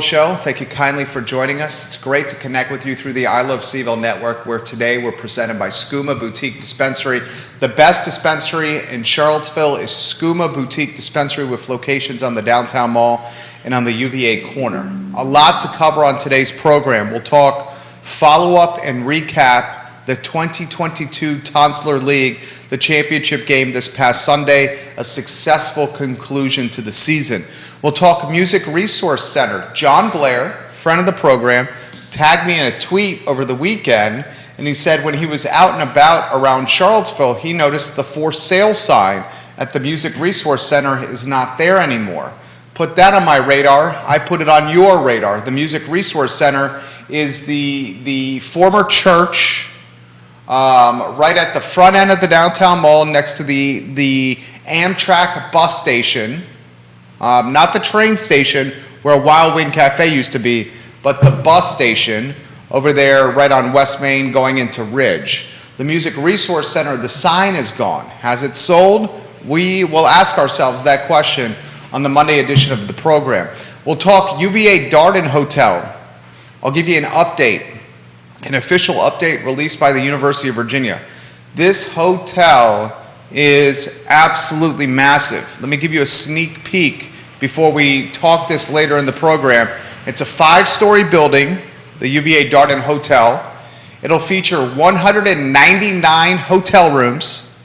Show. Thank you kindly for joining us. It's great to connect with you through the I Love CVille Network, where today we're presented by Skooma Boutique Dispensary. The best dispensary in Charlottesville is Skooma Boutique Dispensary, with locations on the downtown mall and on the UVA corner. A lot to cover on today's program. We'll talk follow-up and recap the 2022 Tonsler League, the championship game this past Sunday, a successful conclusion to the season. We'll talk Music Resource Center. John Blair, friend of the program, tagged me in a tweet over the weekend, and he said when he was out and about around Charlottesville, he noticed the for sale sign at the Music Resource Center is not there anymore. Put that on my radar. I put it on your radar. The Music Resource Center is the former church right at the front end of the downtown mall, next to the Amtrak bus station. Not the train station where Wild Wing Cafe used to be, but the bus station over there right on West Main going into Ridge. The Music Resource Center, the sign is gone. Has it sold? We will ask ourselves that question on the Monday edition of the program. We'll talk Uva Darden Hotel. I'll give you an update, an official update released by the University of Virginia. This hotel is absolutely massive. Let me give you a sneak peek before we talk this later in the program. It's a 5-story building, the UVA Darden Hotel. It'll feature 199 hotel rooms,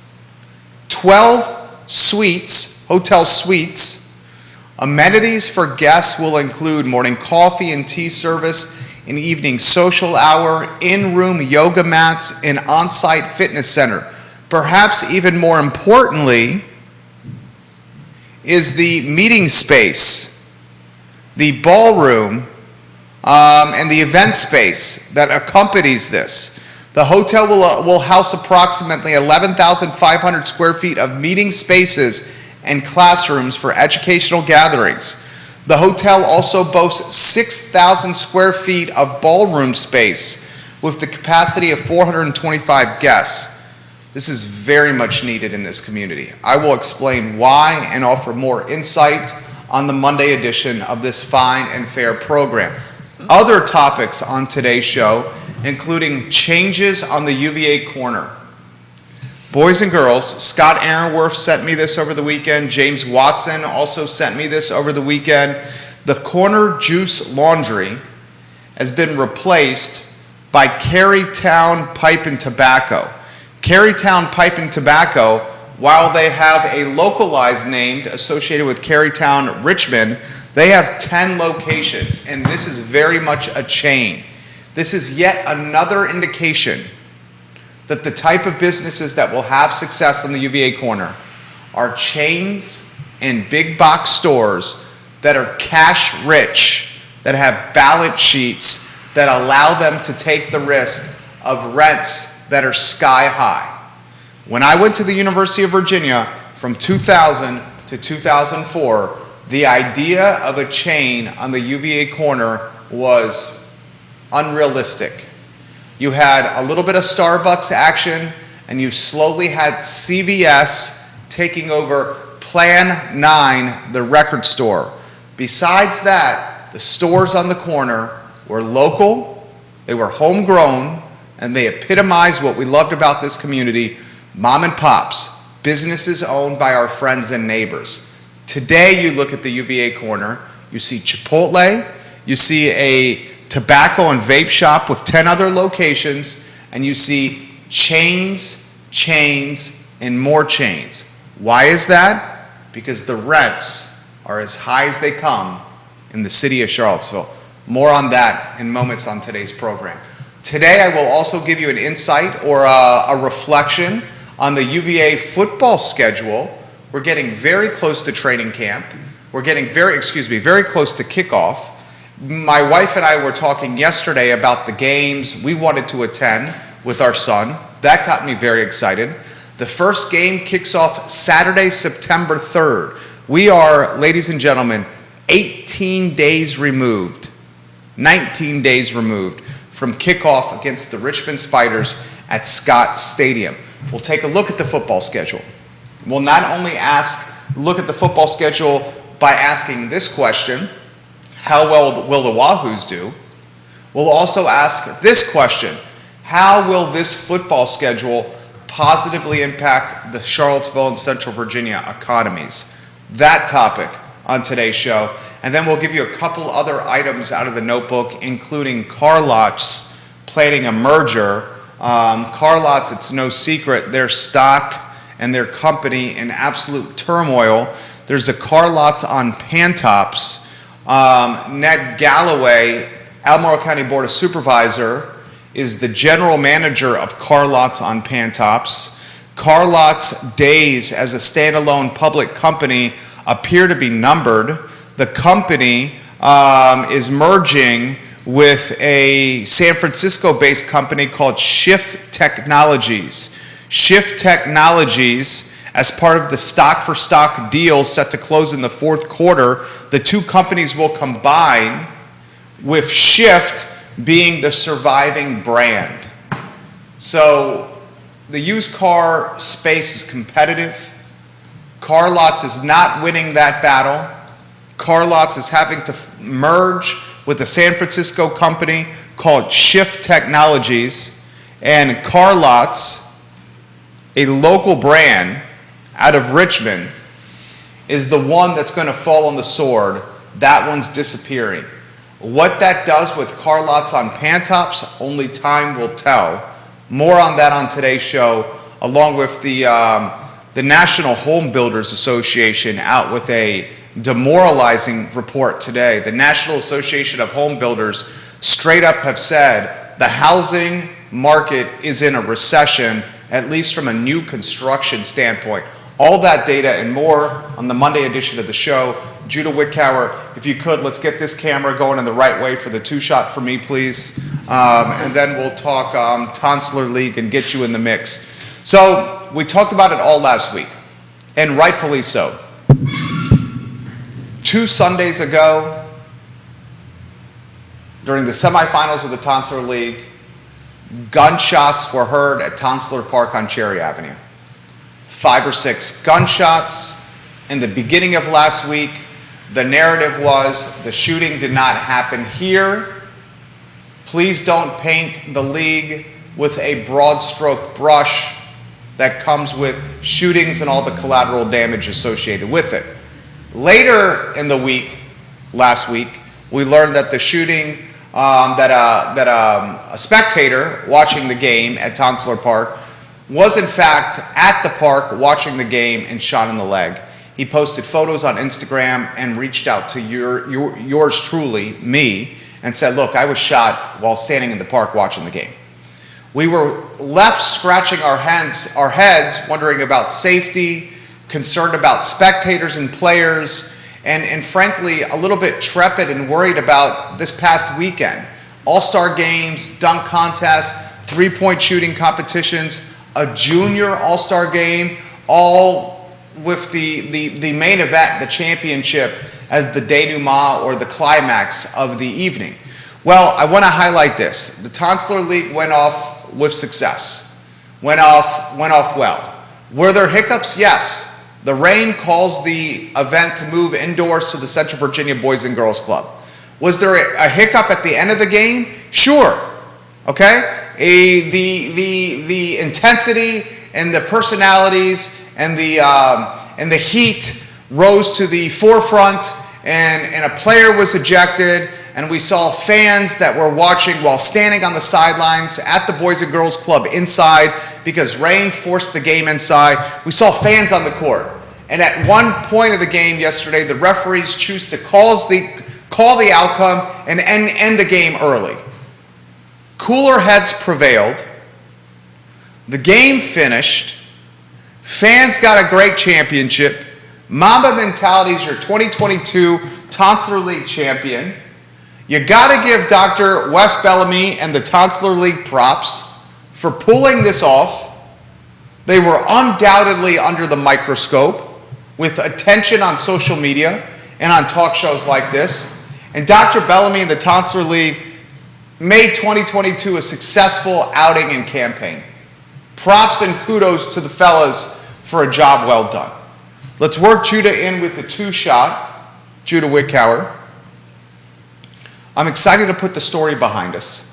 12 suites, hotel suites. Amenities for guests will include morning coffee and tea service, an evening social hour, in-room yoga mats, and on-site fitness center. Perhaps even more importantly is the meeting space, the ballroom, and the event space that accompanies this. The hotel will house approximately 11,500 square feet of meeting spaces and classrooms for educational gatherings. The hotel also boasts 6,000 square feet of ballroom space with the capacity of 425 guests. This is very much needed in this community. I will explain why and offer more insight on the Monday edition of this fine and fair program. Other topics on today's show, including changes on the UVA corner. Boys and girls, Scott Aaronworth sent me this over the weekend. James Watson also sent me this over the weekend. The corner juice laundry has been replaced by Carytown Pipe and Tobacco. Carytown Pipe and Tobacco, while they have a localized name associated with Carytown, Richmond, they have 10 locations, and this is very much a chain. This is yet another indication that the type of businesses that will have success on the UVA corner are chains and big box stores that are cash rich, that have balance sheets that allow them to take the risk of rents that are sky high. When I went to the University of Virginia from 2000 to 2004, the idea of a chain on the UVA corner was unrealistic. You had a little bit of Starbucks action, and you slowly had CVS taking over Plan 9, the record store. Besides that, the stores on the corner were local, they were homegrown, and they epitomized what we loved about this community: mom and pops, businesses owned by our friends and neighbors. Today, you look at the UVA corner, you see Chipotle, you see a tobacco and vape shop with 10 other locations, and you see chains, and more chains. Why is that? Because the rents are as high as they come in the city of Charlottesville. More on that in moments on today's program. Today, I will also give you an insight or a reflection on the UVA football schedule. We're getting very close to training camp. We're getting very close to kickoff. My wife and I were talking yesterday about the games we wanted to attend with our son. That got me very excited. The first game kicks off Saturday, September 3rd. We are, ladies and gentlemen, 19 days removed from kickoff against the Richmond Spiders at Scott Stadium. We'll take a look at the football schedule. We'll not only look at the football schedule by asking this question: how well will the Wahoos do? We'll also ask this question: how will this football schedule positively impact the Charlottesville and Central Virginia economies? That topic on today's show. And then we'll give you a couple other items out of the notebook, including CarLotz planning a merger. CarLotz, it's no secret, their stock and their company in absolute turmoil. There's a CarLotz on Pantops. Ned Galloway, Albemarle County Board of Supervisor, is the general manager of CarLotz on Pantops. CarLotz days as a standalone public company appear to be numbered. The company is merging with a San Francisco-based company called Shift Technologies. Shift Technologies, as part of the stock-for-stock deal set to close in the fourth quarter, the two companies will combine, with Shift being the surviving brand. So the used car space is competitive. CarLotz is not winning that battle. CarLotz is having to merge with a San Francisco company called Shift Technologies, and CarLotz, a local brand out of Richmond, is the one that's going to fall on the sword. That one's disappearing. What that does with CarLotz on Pantops, only time will tell. More on that on today's show, along with the National Home Builders Association out with a demoralizing report today. The National Association of Home Builders straight up have said the housing market is in a recession, at least from a new construction standpoint. All that data and more on the Monday edition of the show. Judah Wickower, if you could, let's get this camera going in the right way for the two-shot for me, please. And then we'll talk Tonsler League and get you in the mix. So we talked about it all last week, and rightfully so. 2 Sundays ago, during the semifinals of the Tonsler League, gunshots were heard at Tonsler Park on Cherry Avenue. 5 or 6 gunshots. In the beginning of last week, the narrative was the shooting did not happen here. Please don't paint the league with a broad stroke brush that comes with shootings and all the collateral damage associated with it. Later in the week, last week, we learned that the shooting, a spectator watching the game at Tonsler Park was in fact at the park watching the game and shot in the leg. He posted photos on Instagram and reached out to yours truly, me, and said, look, I was shot while standing in the park watching the game. We were left scratching our heads, wondering about safety, concerned about spectators and players, and frankly, a little bit trepid and worried about this past weekend. All-star games, dunk contests, three-point shooting competitions, a junior all-star game, all with the main event, the championship, as the denouement or the climax of the evening. Well, I want to highlight this. The Tonsler League went off with success, went off well. Were there hiccups? Yes. The rain caused the event to move indoors to the Central Virginia Boys and Girls Club. Was there a hiccup at the end of the game? Sure. Okay? The intensity and the personalities and the heat rose to the forefront, and a player was ejected, and we saw fans that were watching while standing on the sidelines at the Boys and Girls Club inside because rain forced the game inside. We saw fans on the court. And at one point of the game yesterday, the referees choose to call the outcome and end the game early. Cooler heads prevailed. The game finished. Fans got a great championship. Mamba Mentality is your 2022 Tonsler League champion. You got to give Dr. Wes Bellamy and the Tonsler League props for pulling this off. They were undoubtedly under the microscope with attention on social media and on talk shows like this. And Dr. Bellamy and the Tonsler League made 2022 a successful outing and campaign. Props and kudos to the fellas for a job well done. Let's work Judah in with the two-shot, Judah Wickower. I'm excited to put the story behind us.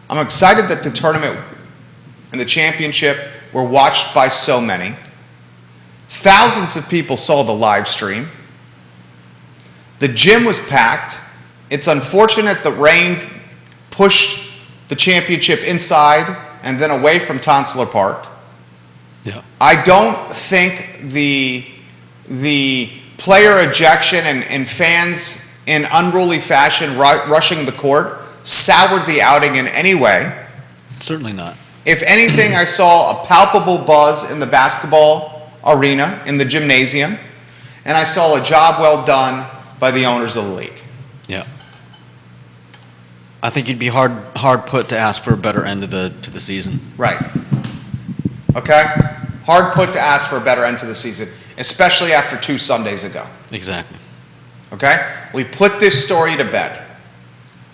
I'm excited that the tournament and the championship were watched by so many. Thousands of people saw the live stream. The gym was packed. It's unfortunate the rain pushed the championship inside and then away from Tonsler Park. Yeah. I don't think the player ejection and fans in unruly fashion rushing the court soured the outing in any way. Certainly not. If anything, I saw a palpable buzz in the basketball arena, in the gymnasium, and I saw a job well done by the owners of the league. Yeah. I think you'd be hard put to ask for a better end to the season. Right. Okay? Hard put to ask for a better end to the season, especially after 2 Sundays ago. Exactly. Okay? We put this story to bed.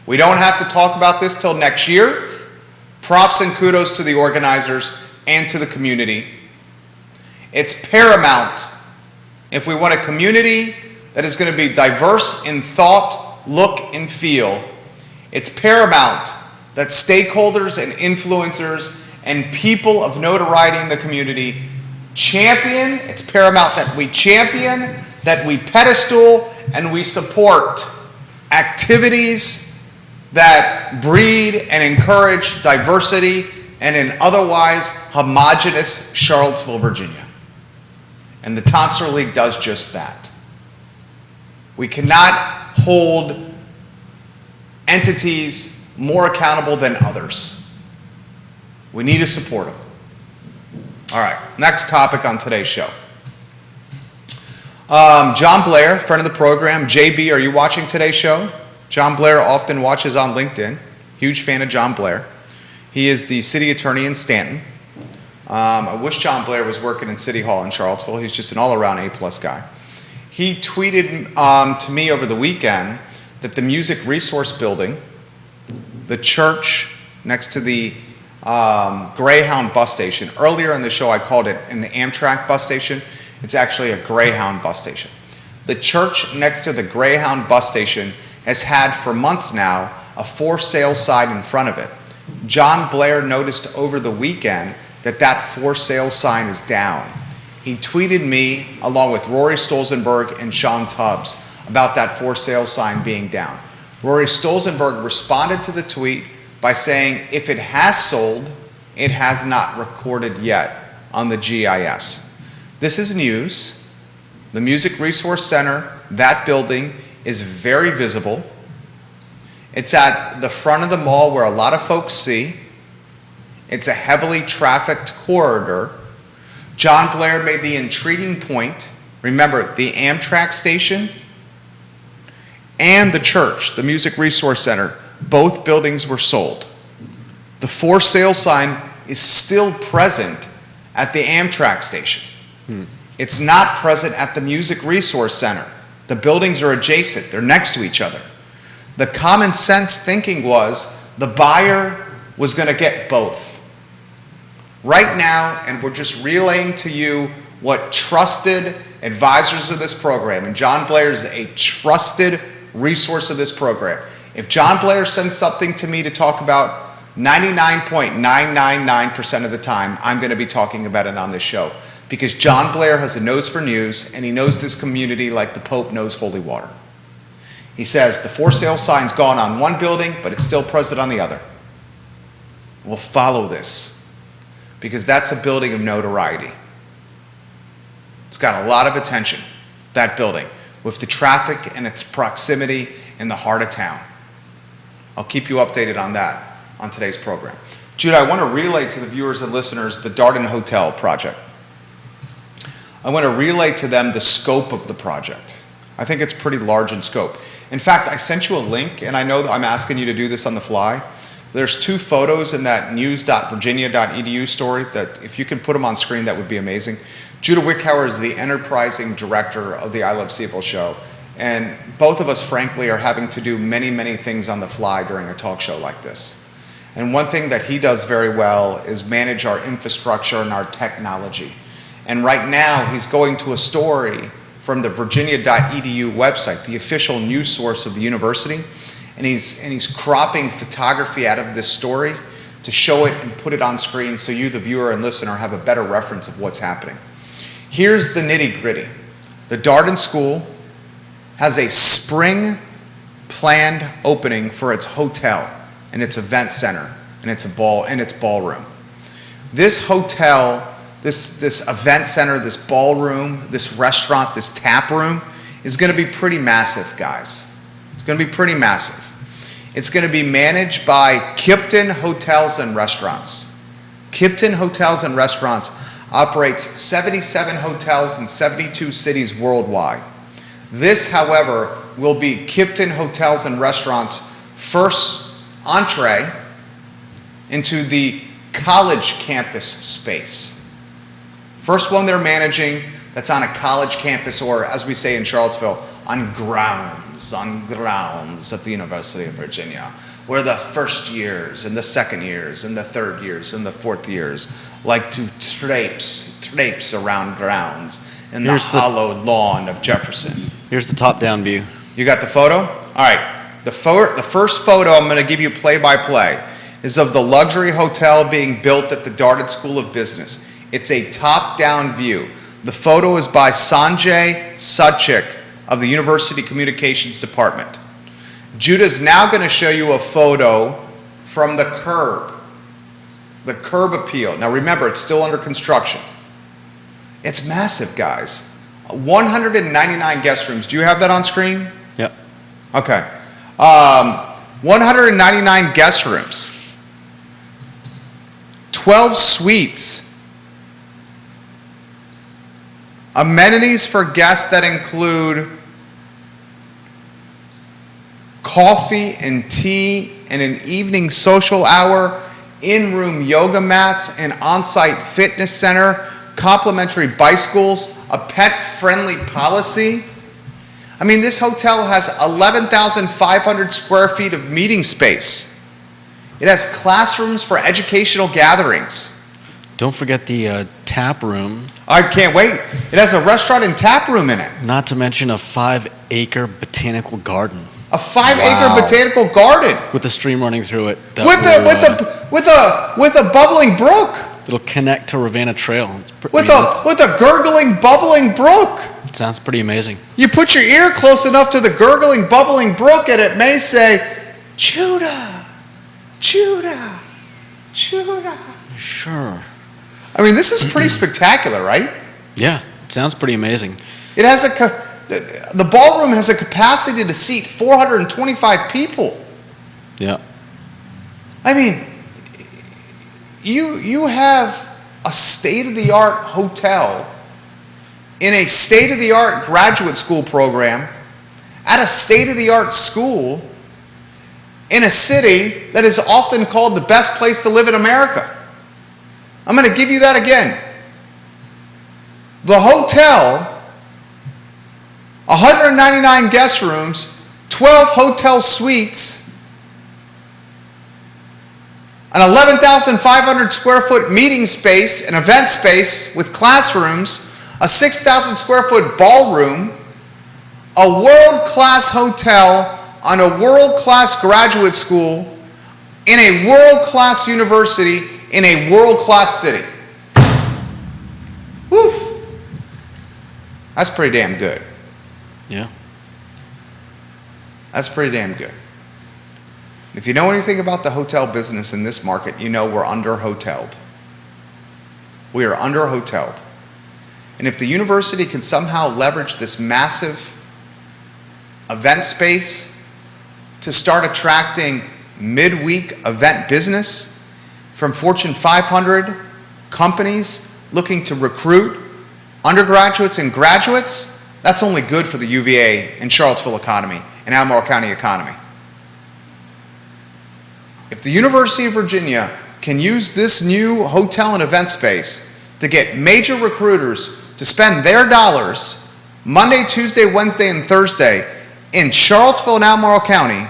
We don't have to talk about this till next year. Props and kudos to the organizers and to the community. It's paramount if we want a community that is going to be diverse in thought, look, and feel. It's paramount that stakeholders and influencers and people of notoriety in the community champion. It's paramount that we champion, that we pedestal, and we support activities that breed and encourage diversity and an otherwise homogenous Charlottesville, Virginia. And the Tonsler League does just that. We cannot hold entities more accountable than others. We need to support them. All right, next topic on today's show. John Blair, friend of the program. JB, are you watching today's show? John Blair often watches on LinkedIn. Huge fan of John Blair. He is the city attorney in Stanton. I wish John Blair was working in City Hall in Charlottesville. He's just an all-around A-plus guy. He tweeted to me over the weekend that the Music Resource Building, the church next to the Greyhound bus station. Earlier in the show, I called it an Amtrak bus station. It's actually a Greyhound bus station. The church next to the Greyhound bus station has had for months now a for sale sign in front of it. John Blair noticed over the weekend that for sale sign is down. He tweeted me along with Rory Stolzenberg and Sean Tubbs about that for sale sign being down. Rory Stolzenberg responded to the tweet by saying if it has sold, it has not recorded yet on the GIS. This is news. The Music Resource Center, that building, is very visible. It's at the front of the mall where a lot of folks see. It's a heavily trafficked corridor. John Blair made the intriguing point. Remember, the Amtrak station and the church, the Music Resource Center, both buildings were sold. The for sale sign is still present at the Amtrak station. It's not present at the Music Resource Center. The buildings are adjacent. They're next to each other. The common sense thinking was the buyer was going to get both. Right now, and we're just relaying to you what trusted advisors of this program, and John Blair is a trusted resource of this program. If John Blair sends something to me to talk about, 99.999% of the time, I'm going to be talking about it on this show. Because John Blair has a nose for news, and he knows this community like the Pope knows holy water. He says the for sale sign's gone on one building, but it's still present on the other. We'll follow this, because that's a building of notoriety. It's got a lot of attention, that building, with the traffic and its proximity in the heart of town. I'll keep you updated on that on today's program. Judah, I want to relay to the viewers and listeners the Darden Hotel project. I want to relay to them the scope of the project. I think it's pretty large in scope. In fact, I sent you a link, and I know that I'm asking you to do this on the fly. There's 2 photos in that news.virginia.edu story that if you can put them on screen, that would be amazing. Judah Wickhauer is the enterprising director of the I Love CVille Show. And both of us, frankly, are having to do many, many things on the fly during a talk show like this. And one thing that he does very well is manage our infrastructure and our technology. And right now, he's going to a story from the virginia.edu website, the official news source of the university, and he's cropping photography out of this story to show it and put it on screen so you, the viewer and listener, have a better reference of what's happening. Here's the nitty-gritty. The Darden School has a spring planned opening for its hotel and its event center and its ballroom. This hotel, this event center, this ballroom, this restaurant, this tap room is going to be pretty massive, guys. It's going to be pretty massive. It's going to be managed by Kipton Hotels and Restaurants. Kipton Hotels and Restaurants operates 77 hotels in 72 cities worldwide. This, however, will be Kipton Hotels and Restaurants' first entree into the college campus space. First one they're managing that's on a college campus, or as we say in Charlottesville, on grounds at the University of Virginia, where the first years and the second years and the third years and the fourth years like to traipse around grounds in the hallowed lawn of Jefferson. Here's the top-down view. You got the photo? All right. The first photo I'm going to give you play-by-play is of the luxury hotel being built at the Darden School of Business. It's a top-down view. The photo is by Sanjay Sudchik of the University Communications Department. Judah's now going to show you a photo from the curb appeal. Now remember, it's still under construction. It's massive, guys. 199 guest rooms. Do you have that on screen? Yep. Okay. 199 guest rooms. 12 suites. Amenities for guests that include coffee and tea and an evening social hour, in-room yoga mats, an on-site fitness center, complimentary bicycles, a pet-friendly policy. I mean, this hotel has 11,500 square feet of meeting space. It has classrooms for educational gatherings. Don't forget the tap room. I can't wait. It has a restaurant and tap room in it. Not to mention a 5-acre botanical garden. A 5-acre botanical garden with a stream running through it. With a bubbling brook. It'll connect to Ravenna Trail. With a gurgling, bubbling brook. It sounds pretty amazing. You put your ear close enough to the gurgling, bubbling brook, and it may say, "Judah, Judah, Judah." Sure. I mean, this is pretty spectacular, right? Yeah, it sounds pretty amazing. It has the ballroom has a capacity to seat 425 people. Yeah. I mean, you have a state-of-the-art hotel in a state-of-the-art graduate school program at a state-of-the-art school in a city that is often called the best place to live in America. I'm going to give you that again. The hotel, 199 guest rooms, 12 hotel suites, an 11,500 square foot meeting space, an event space with classrooms, a 6,000 square foot ballroom, a world-class hotel on a world-class graduate school in a world-class university in a world-class city. Woof. That's pretty damn good. Yeah. That's pretty damn good. If you know anything about the hotel business in this market, you know we're under-hoteled. We are under-hoteled. And if the university can somehow leverage this massive event space to start attracting midweek event business from Fortune 500 companies looking to recruit undergraduates and graduates, that's only good for the UVA and Charlottesville economy and Albemarle County economy. If the University of Virginia can use this new hotel and event space to get major recruiters to spend their dollars Monday, Tuesday, Wednesday, and Thursday in Charlottesville and Albemarle County,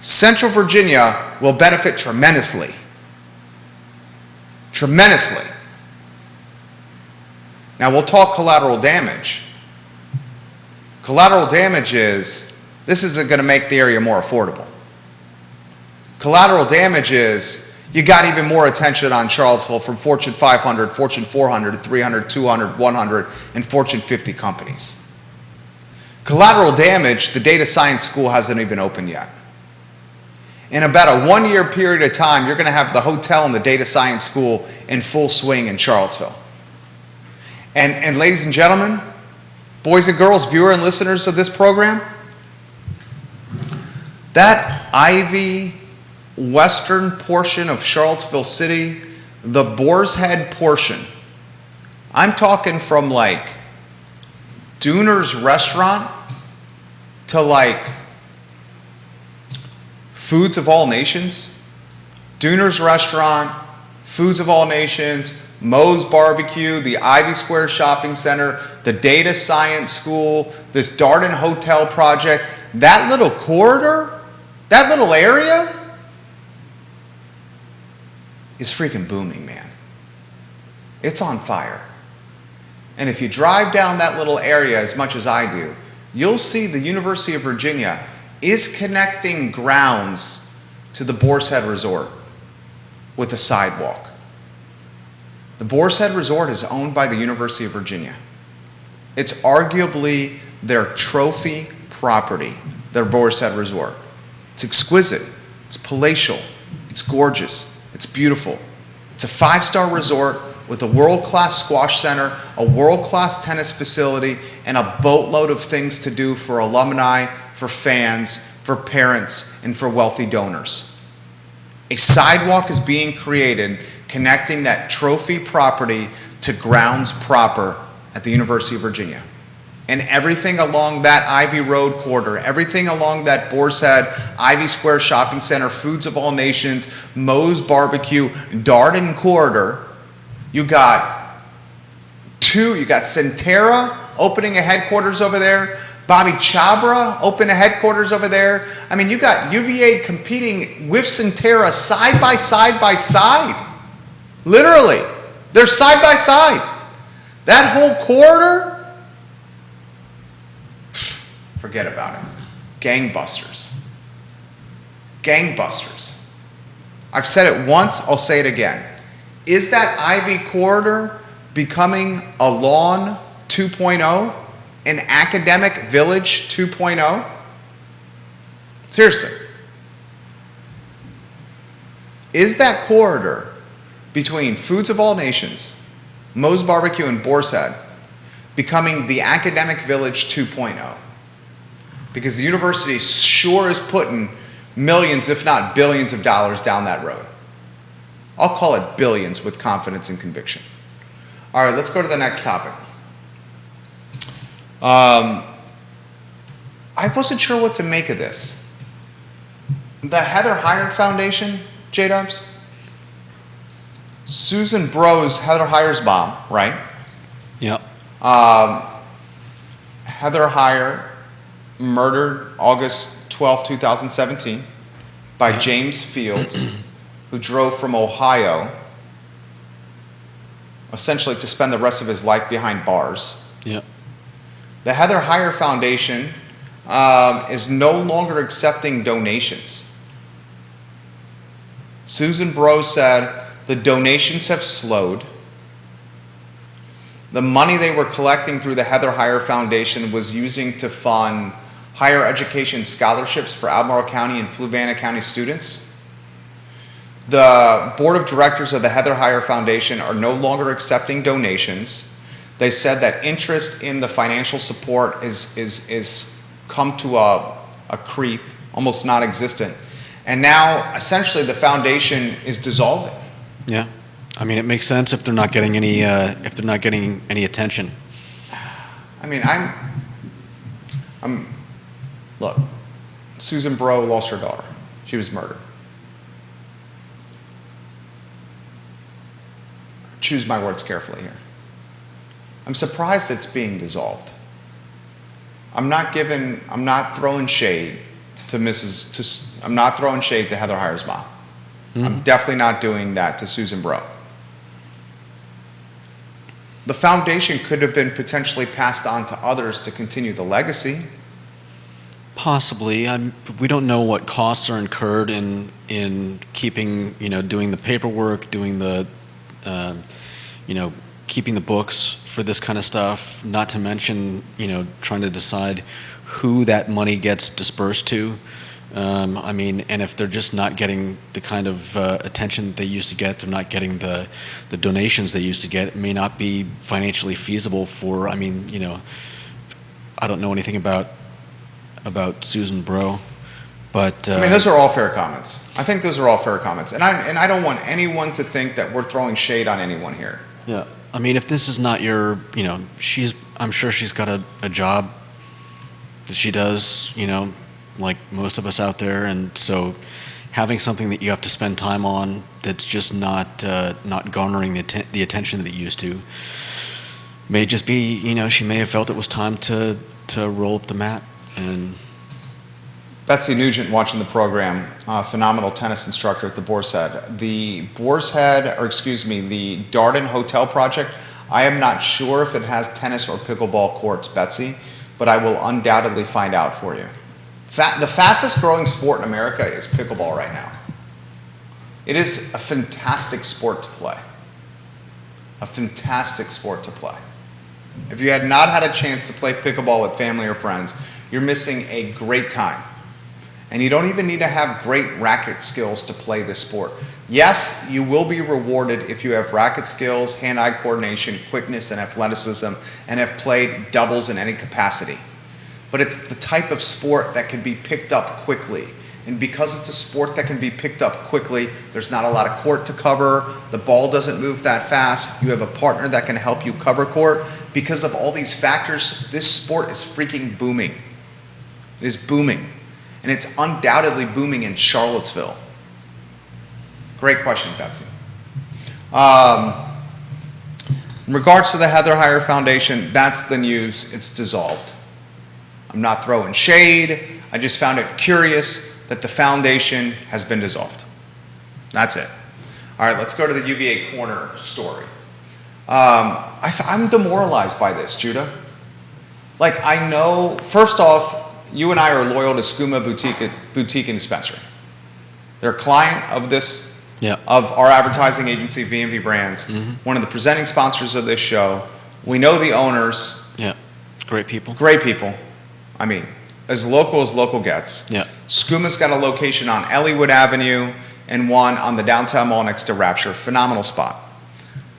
Central Virginia will benefit tremendously. Tremendously. Now we'll talk collateral damage. Collateral damage is, this isn't going to make the area more affordable. Collateral damage is, you got even more attention on Charlottesville from Fortune 500, Fortune 400, 300, 200, 100, and Fortune 50 companies. Collateral damage, the data science school hasn't even opened yet. In about a 1-year period of time, you're going to have the hotel and the data science school in full swing in Charlottesville. And ladies and gentlemen, boys and girls, viewers and listeners of this program, that Ivy western portion of Charlottesville City, the Boar's Head portion, I'm talking from like Dooner's Restaurant to like Foods of All Nations, Dooner's Restaurant, Foods of All Nations, Moe's Barbecue, the Ivy Square Shopping Center, the Data Science School, this Darden Hotel project, that little corridor, that little area is freaking booming, man. It's on fire. And if you drive down that little area as much as I do, you'll see the University of Virginia is connecting grounds to the Boar's Head Resort with a sidewalk. The Boar's Head Resort is owned by the University of Virginia. It's arguably their trophy property, their Boar's Head Resort. It's exquisite, it's palatial, it's gorgeous, it's beautiful. It's a 5-star resort with a world-class squash center, a world-class tennis facility, and a boatload of things to do for alumni, for fans, for parents, and for wealthy donors. A sidewalk is being created connecting that trophy property to grounds proper at the University of Virginia. And everything along that Ivy Road corridor, everything along that Boar's Head, Ivy Square Shopping Center, Foods of All Nations, Moe's Barbecue, Darden corridor, you got Centera opening a headquarters over there, Bobby Chabra opened a headquarters over there. I mean, you got UVA competing with Centera side by side by side. Literally, they're side by side. That whole corridor, forget about it. Gangbusters. Gangbusters. I've said it once, I'll say it again. Is that Ivy corridor becoming a lawn 2.0? An academic village 2.0? Seriously. Is that corridor between Foods of All Nations, Moe's Barbecue, and Boar's Head becoming the academic village 2.0? Because the university sure is putting millions, if not billions of dollars down that road. I'll call it billions with confidence and conviction. All right, let's go to the next topic. I wasn't sure what to make of this. The Heather Heyer Foundation, J-Dubs? Susan Bro's Heather Heyer's mom, right? Yep. Heather Heyer murdered August 12, 2017 by James Fields, who drove from Ohio essentially to spend the rest of his life behind bars. Yep. The Heather Heyer Foundation is no longer accepting donations. Susan Bro said the donations have slowed. The money they were collecting through the Heather Heyer Foundation was using to fund higher education scholarships for Albemarle County and Fluvanna County students. The board of directors of the Heather Heyer Foundation are no longer accepting donations. They said that interest in the financial support is come to a creep, almost non-existent. And now, essentially, the foundation is dissolving. Yeah. I mean, it makes sense if they're not getting any attention. I mean, look, Susan Bro lost her daughter. She was murdered. Choose my words carefully here. I'm surprised it's being dissolved. I'm not throwing shade to I'm not throwing shade to Heather Heyer's mom. I'm definitely not doing that to Susan Bro. the foundation could have been potentially passed on to others to continue the legacy. Possibly. We don't know what costs are incurred in keeping, doing the paperwork, doing the, keeping the books for this kind of stuff, not to mention, trying to decide who that money gets dispersed to. And if they're just not getting the kind of attention that they used to get, they're not getting the donations they used to get, it may not be financially feasible for, I don't know anything about Susan Bro, but... those are all fair comments. I think those are all fair comments. And I don't want anyone to think that we're throwing shade on anyone here. Yeah. If this is not your, I'm sure she's got a job that she does, like most of us out there, and so having something that you have to spend time on that's just not garnering the attention that it used to may just be, she may have felt it was time to roll up the mat. And Betsy Nugent, watching the program, phenomenal tennis instructor at the Boar's Head. The Darden Hotel project, I am not sure if it has tennis or pickleball courts, Betsy, but I will undoubtedly find out for you. The fastest growing sport in America is pickleball right now. It is a fantastic sport to play. A fantastic sport to play. If you had not had a chance to play pickleball with family or friends, you're missing a great time. And you don't even need to have great racket skills to play this sport. Yes, you will be rewarded if you have racket skills, hand-eye coordination, quickness, and athleticism, and have played doubles in any capacity. But it's the type of sport that can be picked up quickly. And because it's a sport that can be picked up quickly, there's not a lot of court to cover, the ball doesn't move that fast, you have a partner that can help you cover court. Because of all these factors, this sport is freaking booming. It is booming. And it's undoubtedly booming in Charlottesville. Great question, Betsy. In regards to the Heather Heyer Foundation, that's the news. It's dissolved. I'm not throwing shade. I just found it curious that the foundation has been dissolved. That's it. All right, let's go to the UVA Corner story. I'm demoralized by this, Judah. I know, first off, you and I are loyal to Skooma Boutique and Dispensary. They're a client of this, of our advertising agency, V&V Brands, one of the presenting sponsors of this show. We know the owners. Yeah, great people. Great people. As local gets. Yeah. Skooma's got a location on Elliowood Avenue and one on the downtown mall next to Rapture. Phenomenal spot.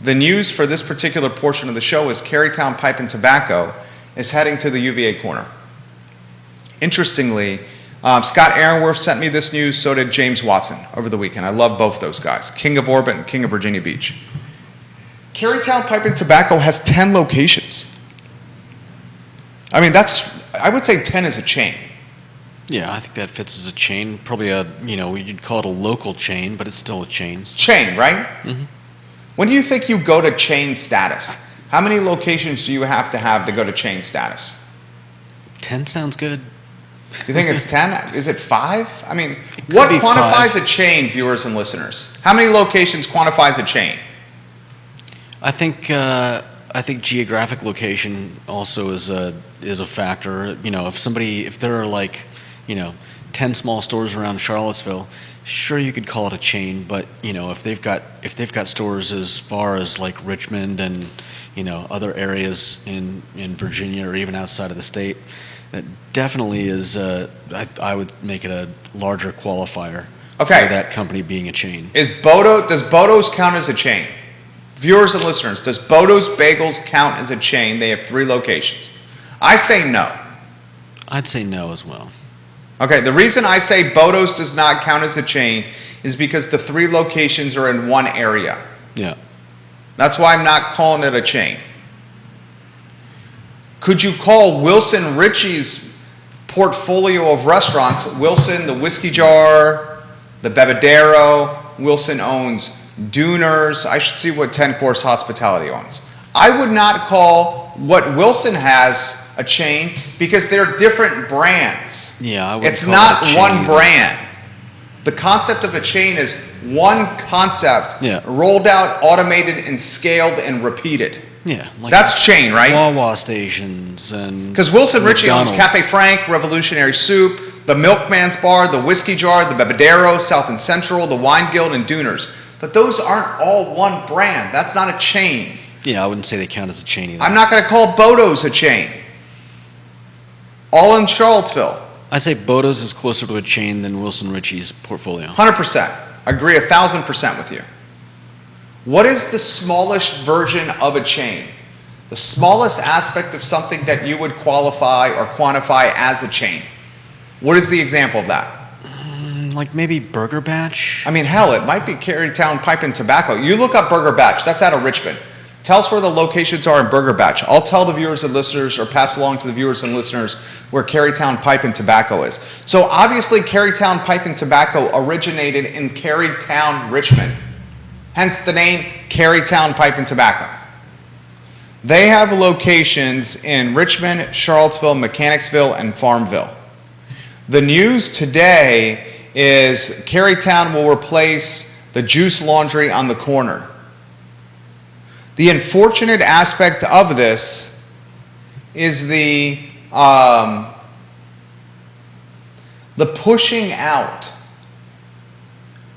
The news for this particular portion of the show is Carytown Pipe and Tobacco is heading to the UVA Corner. Interestingly, Scott Aaronworth sent me this news, so did James Watson over the weekend. I love both those guys, King of Orbit and King of Virginia Beach. Carytown Pipe and Tobacco has 10 locations. I would say 10 is a chain. Yeah, I think that fits as a chain. Probably you'd call it a local chain, but it's still a chain. It's chain, right? Mm-hmm. When do you think you go to chain status? How many locations do you have to go to chain status? 10 sounds good. You think it's 10? Is it 5? What quantifies a chain, viewers and listeners? How many locations quantifies a chain? I think geographic location also is a factor. If there are 10 small stores around Charlottesville, sure, you could call it a chain, but if they've got stores as far as Richmond and other areas in Virginia or even outside of the state, that definitely is I would make it a larger qualifier for that company being a chain. Does Boto's count as a chain? Viewers and listeners, does Boto's Bagels count as a chain? They have 3 locations. I say no. I'd say no as well. Okay, the reason I say Boto's does not count as a chain is because the 3 locations are in one area. Yeah. That's why I'm not calling it a chain. Could you call Wilson Ritchie's portfolio of restaurants, Wilson, the Whiskey Jar, the Bebedero, Wilson owns Duners. I should see what 10 Course Hospitality owns. I would not call what Wilson has a chain because they're different brands. Yeah, I wouldn't It's call not it a chain one either. brand. The concept of a chain is one concept Yeah. rolled out, automated, and scaled and repeated. Yeah, like That's chain, right? Wawa stations and Because Wilson Ritchie owns McDonald's. Cafe Frank, Revolutionary Soup, the Milkman's Bar, the Whiskey Jar, the Bebedero, South and Central, the Wine Guild, and Dooners. But those aren't all one brand. That's not a chain. Yeah, I wouldn't say they count as a chain either. I'm not going to call Boto's a chain. All in Charlottesville. I'd say Boto's is closer to a chain than Wilson Ritchie's portfolio. 100%. I agree 1,000% with you. What is the smallest version of a chain? The smallest aspect of something that you would qualify or quantify as a chain. What is the example of that? Like maybe Burger Batch? I mean, hell, it might be Carytown Pipe and Tobacco. You look up Burger Batch. That's out of Richmond. Tell us where the locations are in Burger Batch. I'll tell the viewers and listeners, or pass along to the viewers and listeners, where Carytown Pipe and Tobacco is. So obviously, Carytown Pipe and Tobacco originated in Carytown, Richmond. Hence the name Carytown Pipe and Tobacco. They have locations in Richmond, Charlottesville, Mechanicsville, and Farmville. The news today is Carytown will replace the Juice Laundry on the corner. The unfortunate aspect of this is the pushing out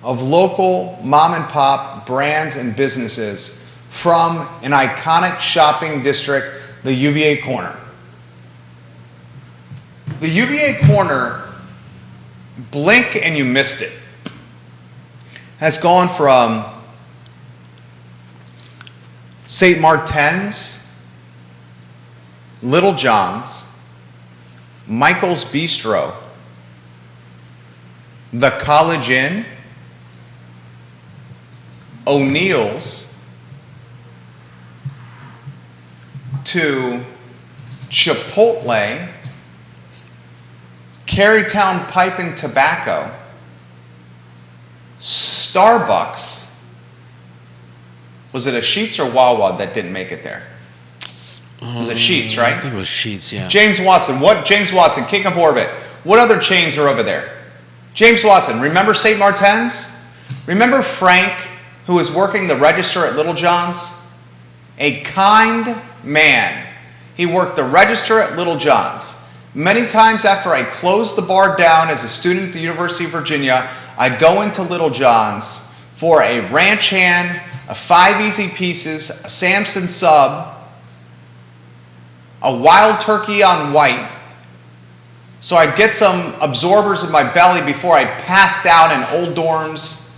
of local mom and pop brands and businesses from an iconic shopping district, the UVA Corner. The UVA Corner, blink and you missed it, has gone from St. Martin's, Little John's, Michael's Bistro, the College Inn, O'Neill's, to Chipotle, Carytown Pipe and Tobacco, Starbucks. Was it a Sheetz or Wawa that didn't make it there? Was it Sheetz, right? I think it was Sheetz, yeah. James Watson, King of Orbit. What other chains are over there? James Watson, remember St. Martin's? Remember Frank, who was working the register at Little John's? A kind man. He worked the register at Little John's. Many times after I closed the bar down as a student at the University of Virginia, I'd go into Little John's for a ranch hand, a 5 easy pieces, a Samson sub, a wild turkey on white. So I'd get some absorbers in my belly before I passed out in old dorms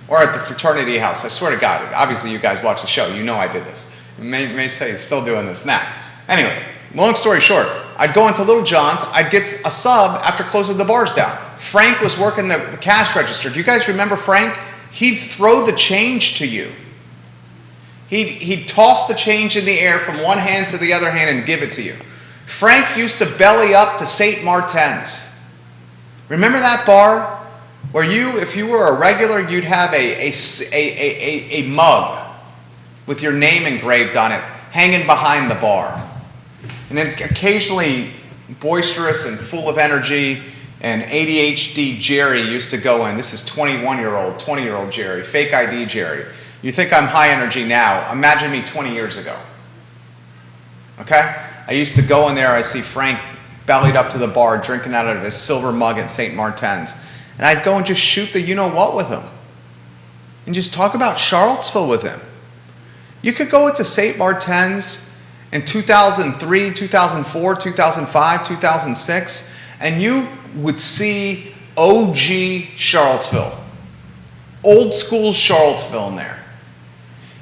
or at the fraternity house. I swear to God, obviously you guys watch the show. You know I did this. You may say he's still doing this now. Anyway, long story short, I'd go into Little John's. I'd get a sub after closing the bars down. Frank was working the cash register. Do you guys remember Frank? He'd throw the change to you. He'd toss the change in the air from one hand to the other hand and give it to you. Frank used to belly up to St. Martin's. Remember that bar where if you were a regular, you'd have a mug with your name engraved on it hanging behind the bar. And then occasionally boisterous and full of energy and ADHD Jerry used to go in. This is 20-year-old Jerry, fake ID Jerry. You think I'm high energy now. Imagine me 20 years ago. Okay? I used to go in there, I see Frank bellied up to the bar, drinking out of his silver mug at St. Martin's. And I'd go and just shoot the you-know-what with him. And just talk about Charlottesville with him. You could go into St. Martin's in 2003, 2004, 2005, 2006, and you would see OG Charlottesville. Old school Charlottesville in there.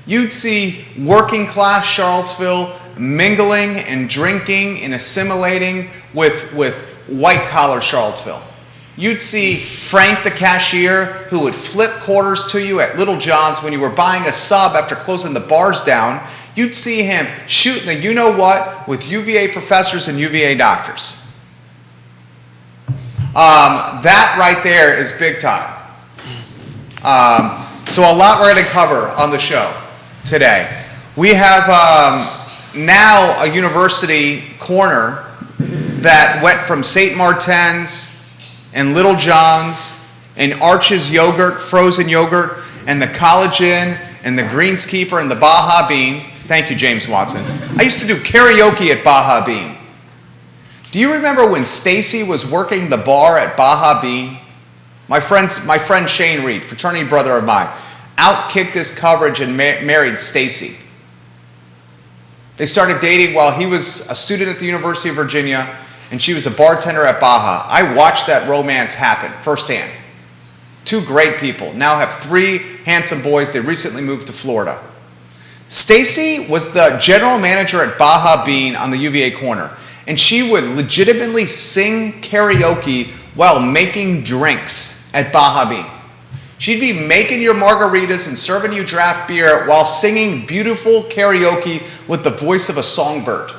You'd see working class Charlottesville mingling and drinking and assimilating with white collar Charlottesville. You'd see Frank the cashier who would flip quarters to you at Little John's when you were buying a sub after closing the bars down. You'd see him shooting the you-know-what with UVA professors and UVA doctors. That right there is big time. So a lot we're going to cover on the show today. We have now a university corner that went from St. Martin's and Little John's and Arch's Yogurt, frozen yogurt, and the College Inn and the Greenskeeper and the Baja Bean. Thank you, James Watson. I used to do karaoke at Baja Bean. Do you remember when Stacy was working the bar at Baja Bean? My friend Shane Reed, fraternity brother of mine, outkicked his coverage and married Stacy. They started dating while he was a student at the University of Virginia and she was a bartender at Baja. I watched that romance happen firsthand. Two great people, now have 3 handsome boys. They recently moved to Florida. Stacy was the general manager at Baja Bean on the UVA corner, and she would legitimately sing karaoke while making drinks at Baja Bean. She'd be making your margaritas and serving you draft beer while singing beautiful karaoke with the voice of a songbird.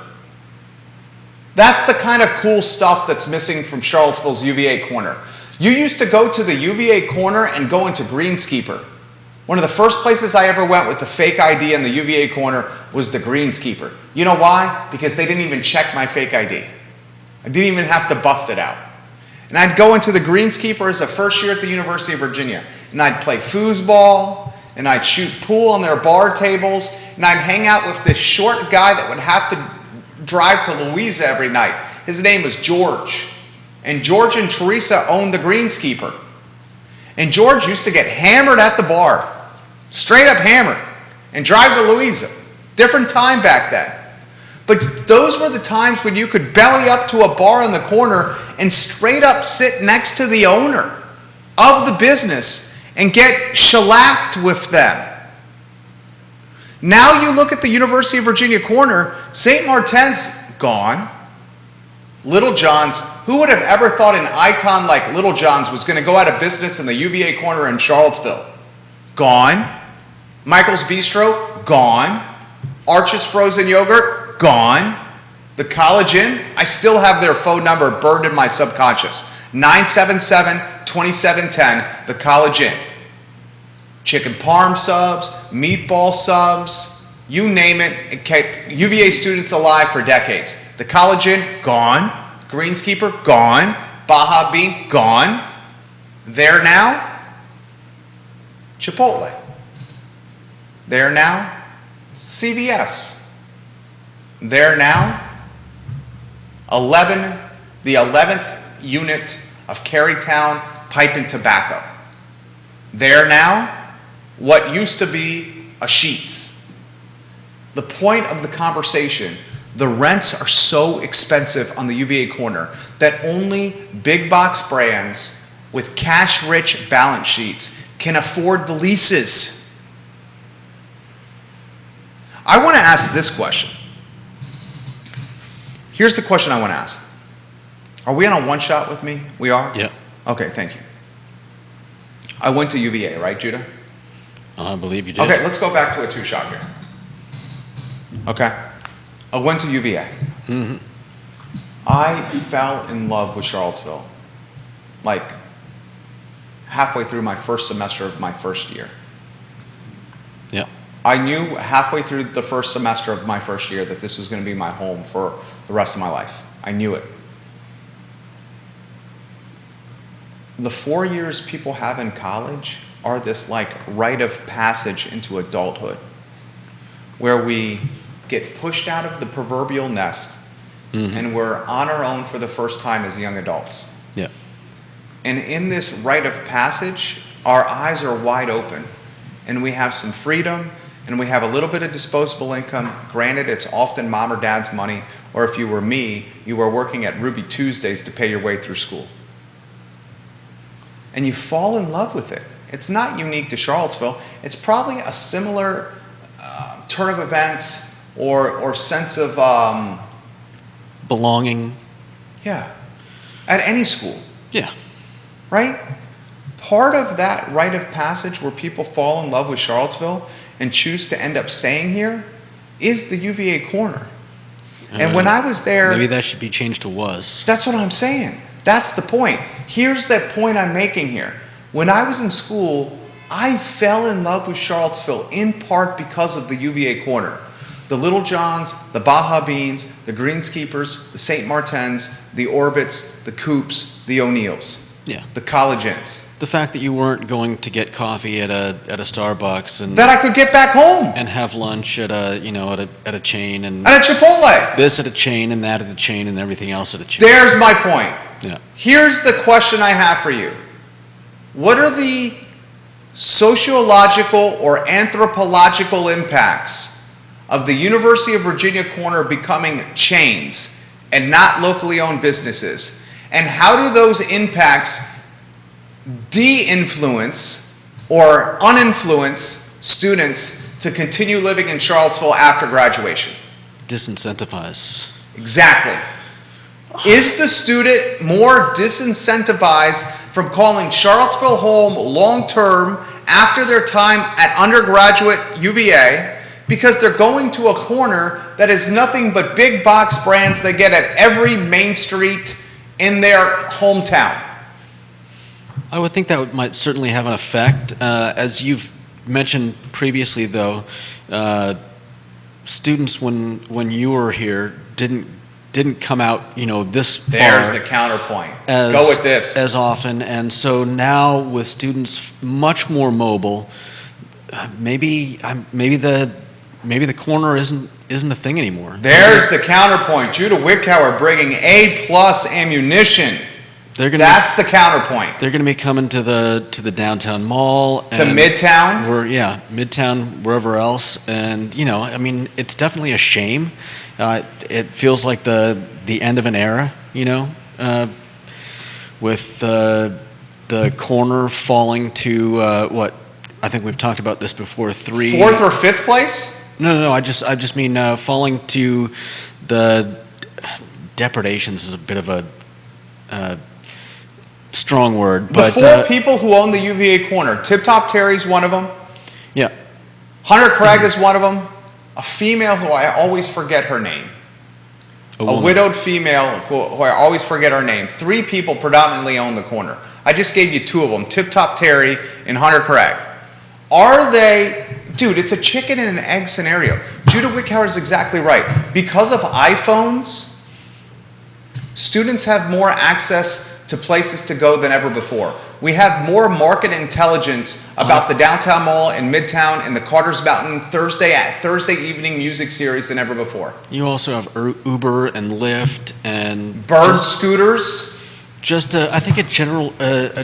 That's the kind of cool stuff that's missing from Charlottesville's UVA corner. You used to go to the UVA corner and go into Greenskeeper. One of the first places I ever went with the fake ID in the UVA corner was the Greenskeeper. You know why? Because they didn't even check my fake ID. I didn't even have to bust it out. And I'd go into the Greenskeeper as a first year at the University of Virginia, and I'd play foosball, and I'd shoot pool on their bar tables, and I'd hang out with this short guy that would have to drive to Louisa every night. His name was George. And George and Teresa owned the Greenskeeper. And George used to get hammered at the bar, straight up hammered, and drive to Louisa. Different time back then. But those were the times when you could belly up to a bar in the corner and straight up sit next to the owner of the business and get shellacked with them. Now you look at the University of Virginia corner, St. Martin's gone. Little John's, who would have ever thought an icon like Little John's was going to go out of business in the UVA corner in Charlottesville? Gone. Michael's Bistro? Gone. Arch's Frozen Yogurt? Gone. The College Inn? I still have their phone number burned in my subconscious. 977-2710, the College Inn. Chicken parm subs, meatball subs, you name it. It kept UVA students alive for decades. The College Inn, gone. Greenskeeper, gone. Baja Bean, gone. There now, Chipotle. There now, CVS. There now, the 11th unit of Carytown Pipe and Tobacco. There now, what used to be a Sheetz. The point of the conversation, the rents are so expensive on the UVA corner that only big box brands with cash-rich balance sheets can afford the leases. I want to ask this question. Here's the question I want to ask. Are we on a one-shot with me? We are? Yeah. Okay, thank you. I went to UVA, right, Judah? I believe you did. Okay, let's go back to a two-shot here. Okay. I went to UVA. Mm-hmm. I fell in love with Charlottesville, like halfway through my first semester of my first year. Yeah. I knew halfway through the first semester of my first year that this was going to be my home for the rest of my life. I knew it. The 4 years people have in college are this like rite of passage into adulthood, where we get pushed out of the proverbial nest, mm-hmm. and we're on our own for the first time as young adults. Yeah. And in this rite of passage, our eyes are wide open, and we have some freedom, and we have a little bit of disposable income. Granted, it's often mom or dad's money, or if you were me, you were working at Ruby Tuesdays to pay your way through school. And you fall in love with it. It's not unique to Charlottesville. It's probably a similar turn of events or sense of belonging. Yeah, at any school. Yeah. Right? Part of that rite of passage where people fall in love with Charlottesville and choose to end up staying here is the UVA corner. And when I was there... Maybe that should be changed to was. That's what I'm saying. That's the point. Here's that point I'm making here. When I was in school, I fell in love with Charlottesville in part because of the UVA corner. The Little Johns, the Baja Beans, the Greenskeepers, the St. Martins, the Orbits, the Coops, the O'Neills. Yeah. The College Inns. The fact that you weren't going to get coffee at a Starbucks and that I could get back home. and have lunch at a chain and At a Chipotle. this at a chain and that at a chain and everything else at a chain. There's my point. Yeah. Here's the question I have for you. What are the sociological or anthropological impacts of the University of Virginia corner becoming chains and not locally owned businesses? And how do those impacts de-influence or uninfluence students to continue living in Charlottesville after graduation? Disincentivize. Exactly. Is the student more disincentivized from calling Charlottesville home long-term after their time at undergraduate UVA because they're going to a corner that is nothing but big box brands they get at every main street in their hometown? I would think that might certainly have an effect. As you've mentioned previously, though, students when you were here didn't come out, this far. There's the counterpoint. As, Go with this. As often, and so now with students much more mobile, maybe the corner isn't a thing anymore. There's the counterpoint. Judah Wickhauer bringing A+ ammunition. That's the counterpoint. They're going to be coming to the downtown mall to Midtown. Midtown, wherever else, and it's definitely a shame. It feels like the end of an era, with the corner falling to what I think we've talked about this before. 4th or 5th place? No. I just mean falling to the depredations is a bit of a strong word. The but 4 people who own the UVA corner. Tip Top Terry's one of them. Yeah. Hunter Craig is one of them. A female who I always forget her name. A widowed female who I always forget her name. 3 people predominantly own the corner. I just gave you 2 of them. Tip Top Terry and Hunter Craig. Are they... Dude, it's a chicken and an egg scenario. Judah Wickhauer is exactly right. Because of iPhones, students have more access to places to go than ever before. We have more market intelligence about the downtown mall in Midtown and the Carter's Mountain Thursday evening music series than ever before. You also have Uber and Lyft and Bird scooters. Just I think a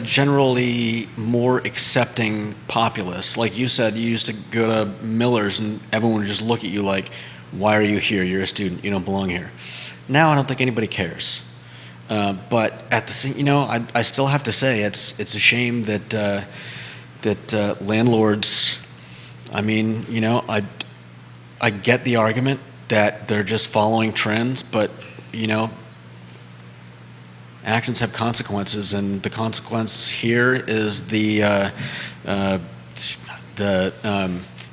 generally more accepting populace. Like you said, you used to go to Miller's and everyone would just look at you like, "Why are you here? You're a student. You don't belong here." Now I don't think anybody cares. But at the same, I still have to say it's a shame that landlords. I mean, I get the argument that they're just following trends, but actions have consequences, and the consequence here is the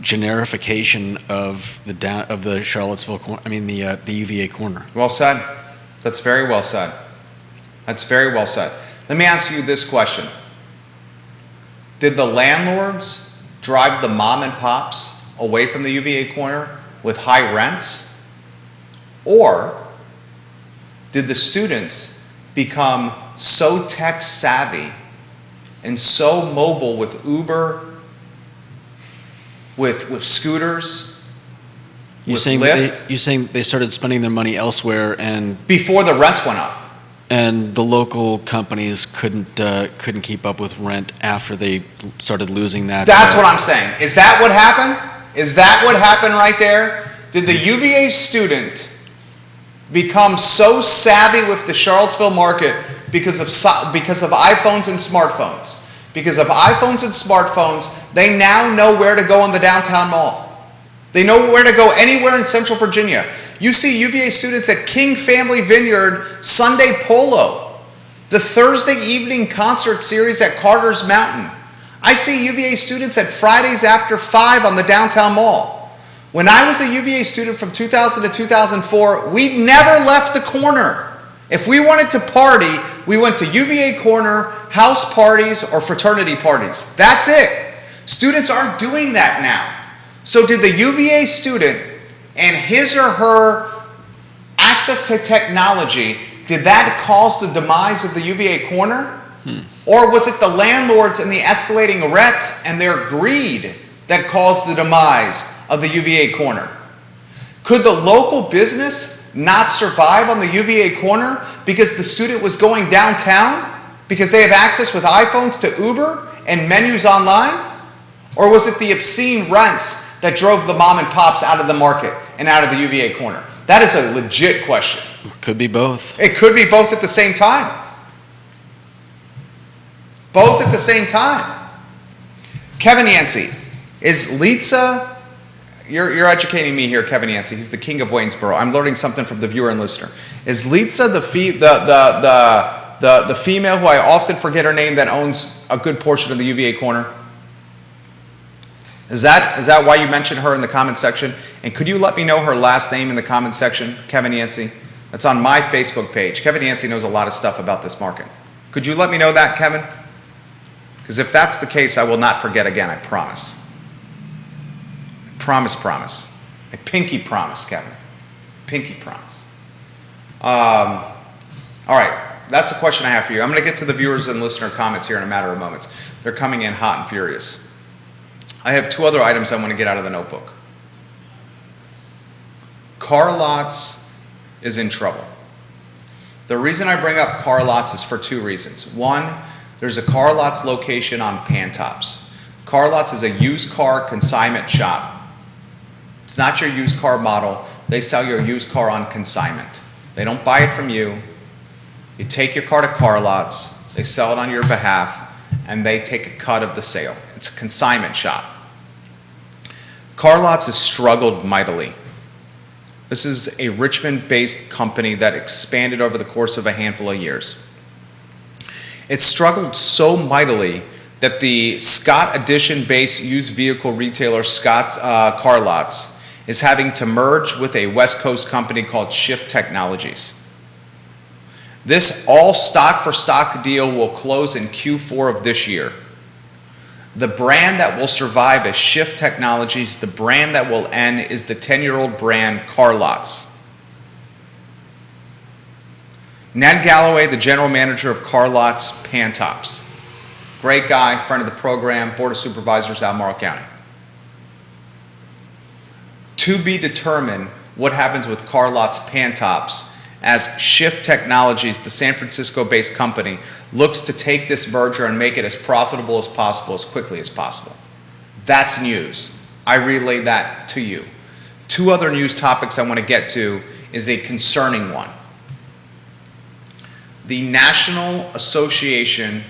generification of the Charlottesville corner. I mean the UVA corner. Well said. That's very well said. That's very well said. Let me ask you this question. Did the landlords drive the mom and pops away from the UVA corner with high rents? Or did the students become so tech savvy and so mobile with Uber, with scooters, with Lyft? You're saying they started spending their money elsewhere and before the rents went up. And the local companies couldn't keep up with rent after they started losing that. That's what I'm saying. Is that what happened? Is that what happened right there? Did the UVA student become so savvy with the Charlottesville market because of iPhones and smartphones? Because of iPhones and smartphones, they now know where to go on the downtown mall. They know where to go anywhere in Central Virginia. You see UVA students at King Family Vineyard Sunday Polo, the Thursday evening concert series at Carter's Mountain. I see UVA students at Fridays after 5 on the downtown mall. When I was a UVA student from 2000 to 2004, we never left the corner. If we wanted to party, we went to UVA corner, house parties, or fraternity parties. That's it. Students aren't doing that now. So did the UVA student and his or her access to technology, did that cause the demise of the UVA corner? Or was it the landlords and the escalating rents and their greed that caused the demise of the UVA corner? Could the local business not survive on the UVA corner because the student was going downtown because they have access with iPhones to Uber and menus online? Or was it the obscene rents that drove the mom and pops out of the market and out of the UVA corner? That is a legit question. Could be both. It could be both at the same time. Both at the same time. Kevin Yancey, is Litza, you're educating me here, Kevin Yancey. He's the king of Waynesboro. I'm learning something from the viewer and listener. Is Litza the female who I often forget her name that owns a good portion of the UVA corner? Is that why you mentioned her in the comment section? And could you let me know her last name in the comment section, Kevin Yancey? That's on my Facebook page. Kevin Yancey knows a lot of stuff about this market. Could you let me know that, Kevin? Because if that's the case, I will not forget again, I promise. Promise. I pinky promise, Kevin. Pinky promise. All right, that's a question I have for you. I'm going to get to the viewers and listener comments here in a matter of moments. They're coming in hot and furious. I have two other items I want to get out of the notebook. CarLotz is in trouble. The reason I bring up CarLotz is for two reasons. One, there's a CarLotz location on Pantops. CarLotz is a used car consignment shop. It's not your used car model. They sell your used car on consignment. They don't buy it from you. You take your car to CarLotz, they sell it on your behalf, and they take a cut of the sale. It's a consignment shop. CarLotz has struggled mightily. This is a Richmond-based company that expanded over the course of a handful of years. It struggled so mightily that the Scott Addition-based used vehicle retailer Scott's CarLotz is having to merge with a West Coast company called Shift Technologies. This all stock-for-stock deal will close in Q4 of this year. The brand that will survive is Shift Technologies. The brand that will end is the 10-year-old brand CarLotz. Ned Galloway, the general manager of CarLotz Pantops. Great guy, friend of the program, board of supervisors out in Morrow County. To be determined what happens with CarLotz Pantops as Shift Technologies, the San Francisco-based company, looks to take this merger and make it as profitable as possible, as quickly as possible. That's news. I relay that to you. Two other news topics I want to get to is a concerning one. The National Association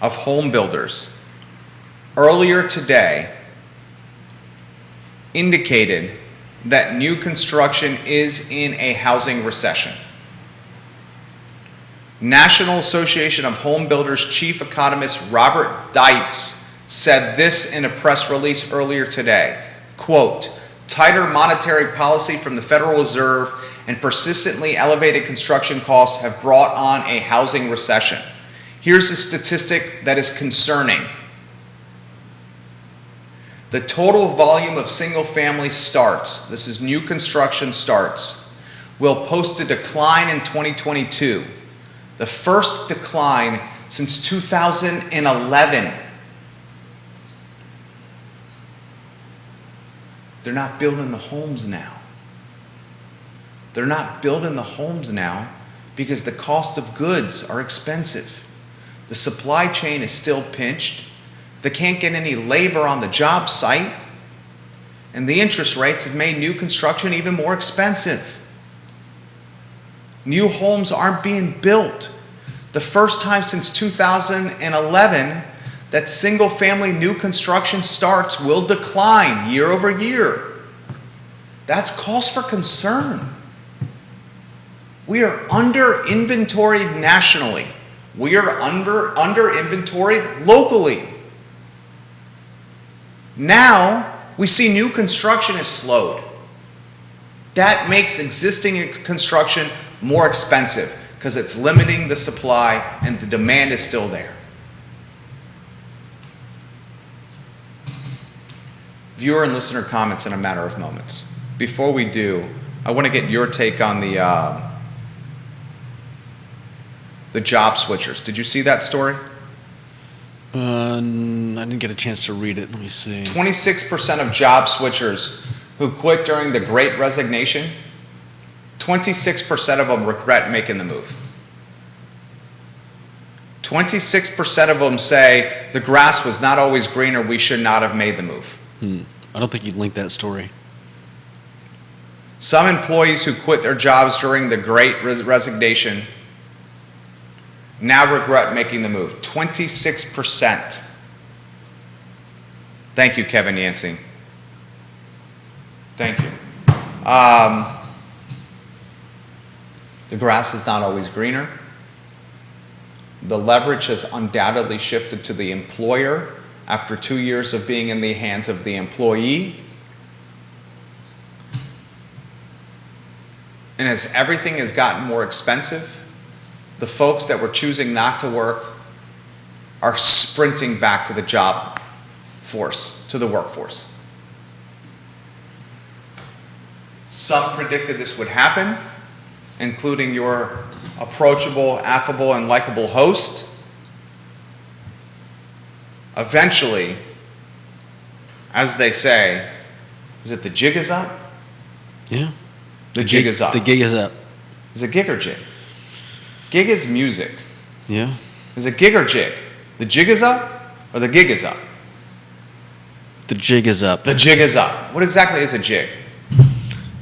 of Home Builders earlier today indicated that new construction is in a housing recession. National Association of Home Builders chief economist Robert Deitz said this in a press release earlier today, quote, "Tighter monetary policy from the Federal Reserve and persistently elevated construction costs have brought on a housing recession. Here's a statistic that is concerning. The total volume of single-family starts, this is new construction starts, will post a decline in 2022, the first decline since 2011. They're not building the homes now. They're not building the homes now because the cost of goods are expensive. The supply chain is still pinched. They can't get any labor on the job site. And the interest rates have made new construction even more expensive. New homes aren't being built. The first time since 2011 that single-family new construction starts will decline year over year. That's cause for concern. We are under-inventoried nationally. We are under-inventoried locally. Now, we see new construction is slowed. That makes existing construction more expensive because it's limiting the supply and the demand is still there. Viewer and listener comments in a matter of moments. Before we do, I want to get your take on the the job switchers. Did you see that story? I didn't get a chance to read it. Let me see. 26% of job switchers who quit during the Great Resignation, 26% of them regret making the move. 26% of them say the grass was not always greener, we should not have made the move. I don't think you'd link that story. Some employees who quit their jobs during the Great Resignation now regret making the move. 26%. Thank you, Kevin Yancey. Thank you. The grass is not always greener. The leverage has undoubtedly shifted to the employer after 2 years of being in the hands of the employee. And as everything has gotten more expensive, the folks that were choosing not to work are sprinting back to the job force, to the workforce. Some predicted this would happen, including your approachable, affable, and likable host. Eventually, as they say, is it the jig is up? Yeah. The jig is up. The gig is up. Is it gig or jig? Gig is music. Yeah. Is it gig or jig? The jig is up or the gig is up? The jig is up. The jig is up. What exactly is a jig?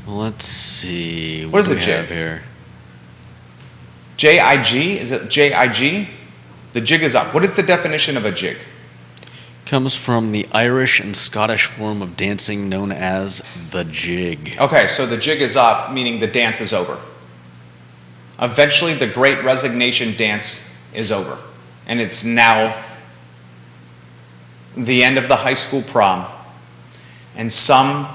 Let's see. What is do a we jig? have here? J-I-G? Is it J-I-G? The jig is up. What is the definition of a jig? Comes from the Irish and Scottish form of dancing known as the jig. Okay, so the jig is up, meaning the dance is over. Eventually, the Great Resignation dance is over. And it's now the end of the high school prom. And some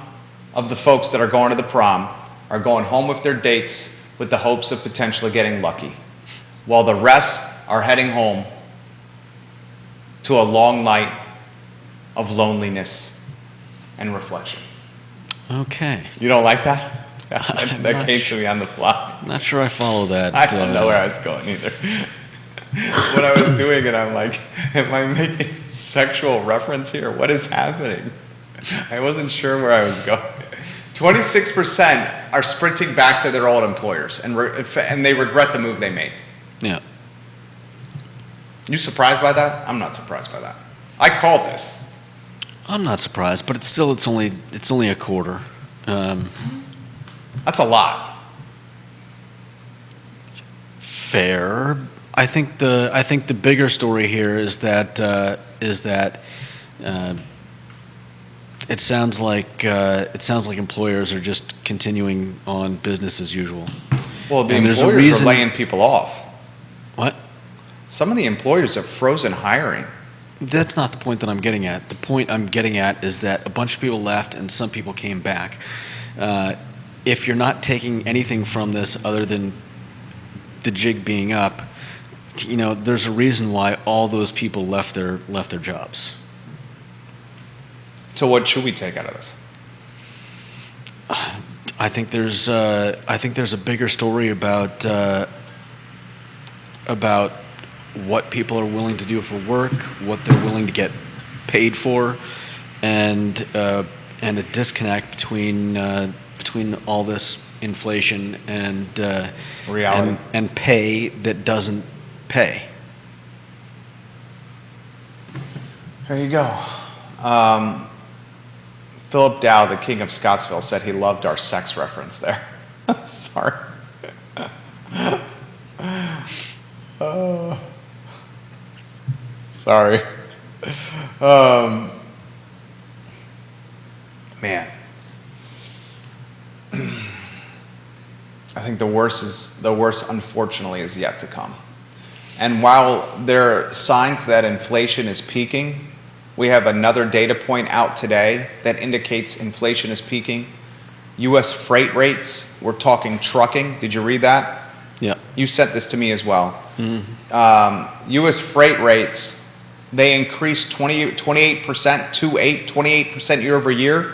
of the folks that are going to the prom are going home with their dates with the hopes of potentially getting lucky, while the rest are heading home to a long night of loneliness and reflection. Okay. You don't like that? That came to me on the fly. Not sure I follow that. I don't know where I was going either. What I was doing, and I'm like, am I making sexual reference here? What is happening? I wasn't sure where I was going. 26% are sprinting back to their old employers, and they regret the move they made. Yeah. You surprised by that? I'm not surprised by that. I called this. I'm not surprised, but it's only a quarter. That's a lot. Fair. I think the bigger story here is that it sounds like employers are just continuing on business as usual. Well, the And there's a employers are reason- laying people off. What? Some of the employers have frozen hiring. That's not the point that I'm getting at. The point I'm getting at is that a bunch of people left and some people came back. If you're not taking anything from this other than the jig being up, there's a reason why all those people left their jobs. So what should we take out of this? I think there's a bigger story about what people are willing to do for work, what they're willing to get paid for, and a disconnect between all this inflation and Reality. and pay that doesn't pay. There you go. Philip Dow, the king of Scottsville, said he loved our sex reference there. Sorry. Sorry. Man. I think the worst, unfortunately, is yet to come. And while there are signs that inflation is peaking, we have another data point out today that indicates inflation is peaking. U.S. freight rates, we're talking trucking. Did you read that? Yeah. You sent this to me as well. Mm-hmm. U.S. freight rates, they increased 28% year over year,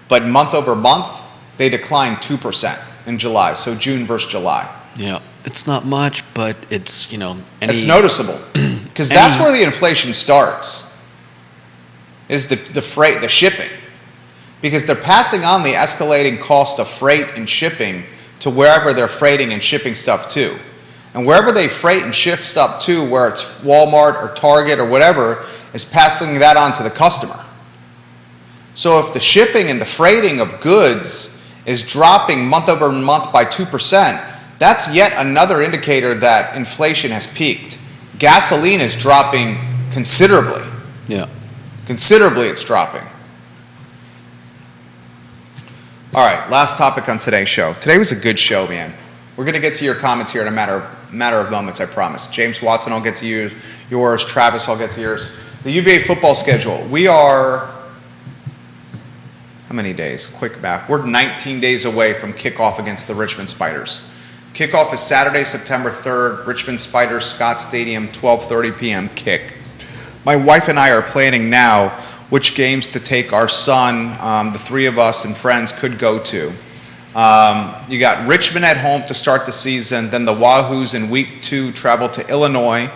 but month over month, they declined 2% in July, so June versus July. Yeah. It's not much, but it's, It's noticeable. Because that's where the inflation starts, is the freight, the shipping. Because they're passing on the escalating cost of freight and shipping to wherever they're freighting and shipping stuff to. And wherever they freight and ship stuff to, where it's Walmart or Target or whatever, is passing that on to the customer. So if the shipping and the freighting of goods is dropping month over month by 2%, that's yet another indicator that inflation has peaked. Gasoline is dropping considerably. Yeah. Considerably it's dropping. All right, last topic on today's show. Today was a good show, man. We're going to get to your comments here in a matter of moments, I promise. James Watson, I'll get to yours. Travis, I'll get to yours. The UVA football schedule. We are, how many days? Quick math. We're 19 days away from kickoff against the Richmond Spiders. Kickoff is Saturday, September 3rd, Richmond Spiders, Scott Stadium, 12:30 p.m. kick. My wife and I are planning now which games to take our son, the three of us and friends could go to. You got Richmond at home to start the season, then the Wahoos in week 2 travel to Illinois,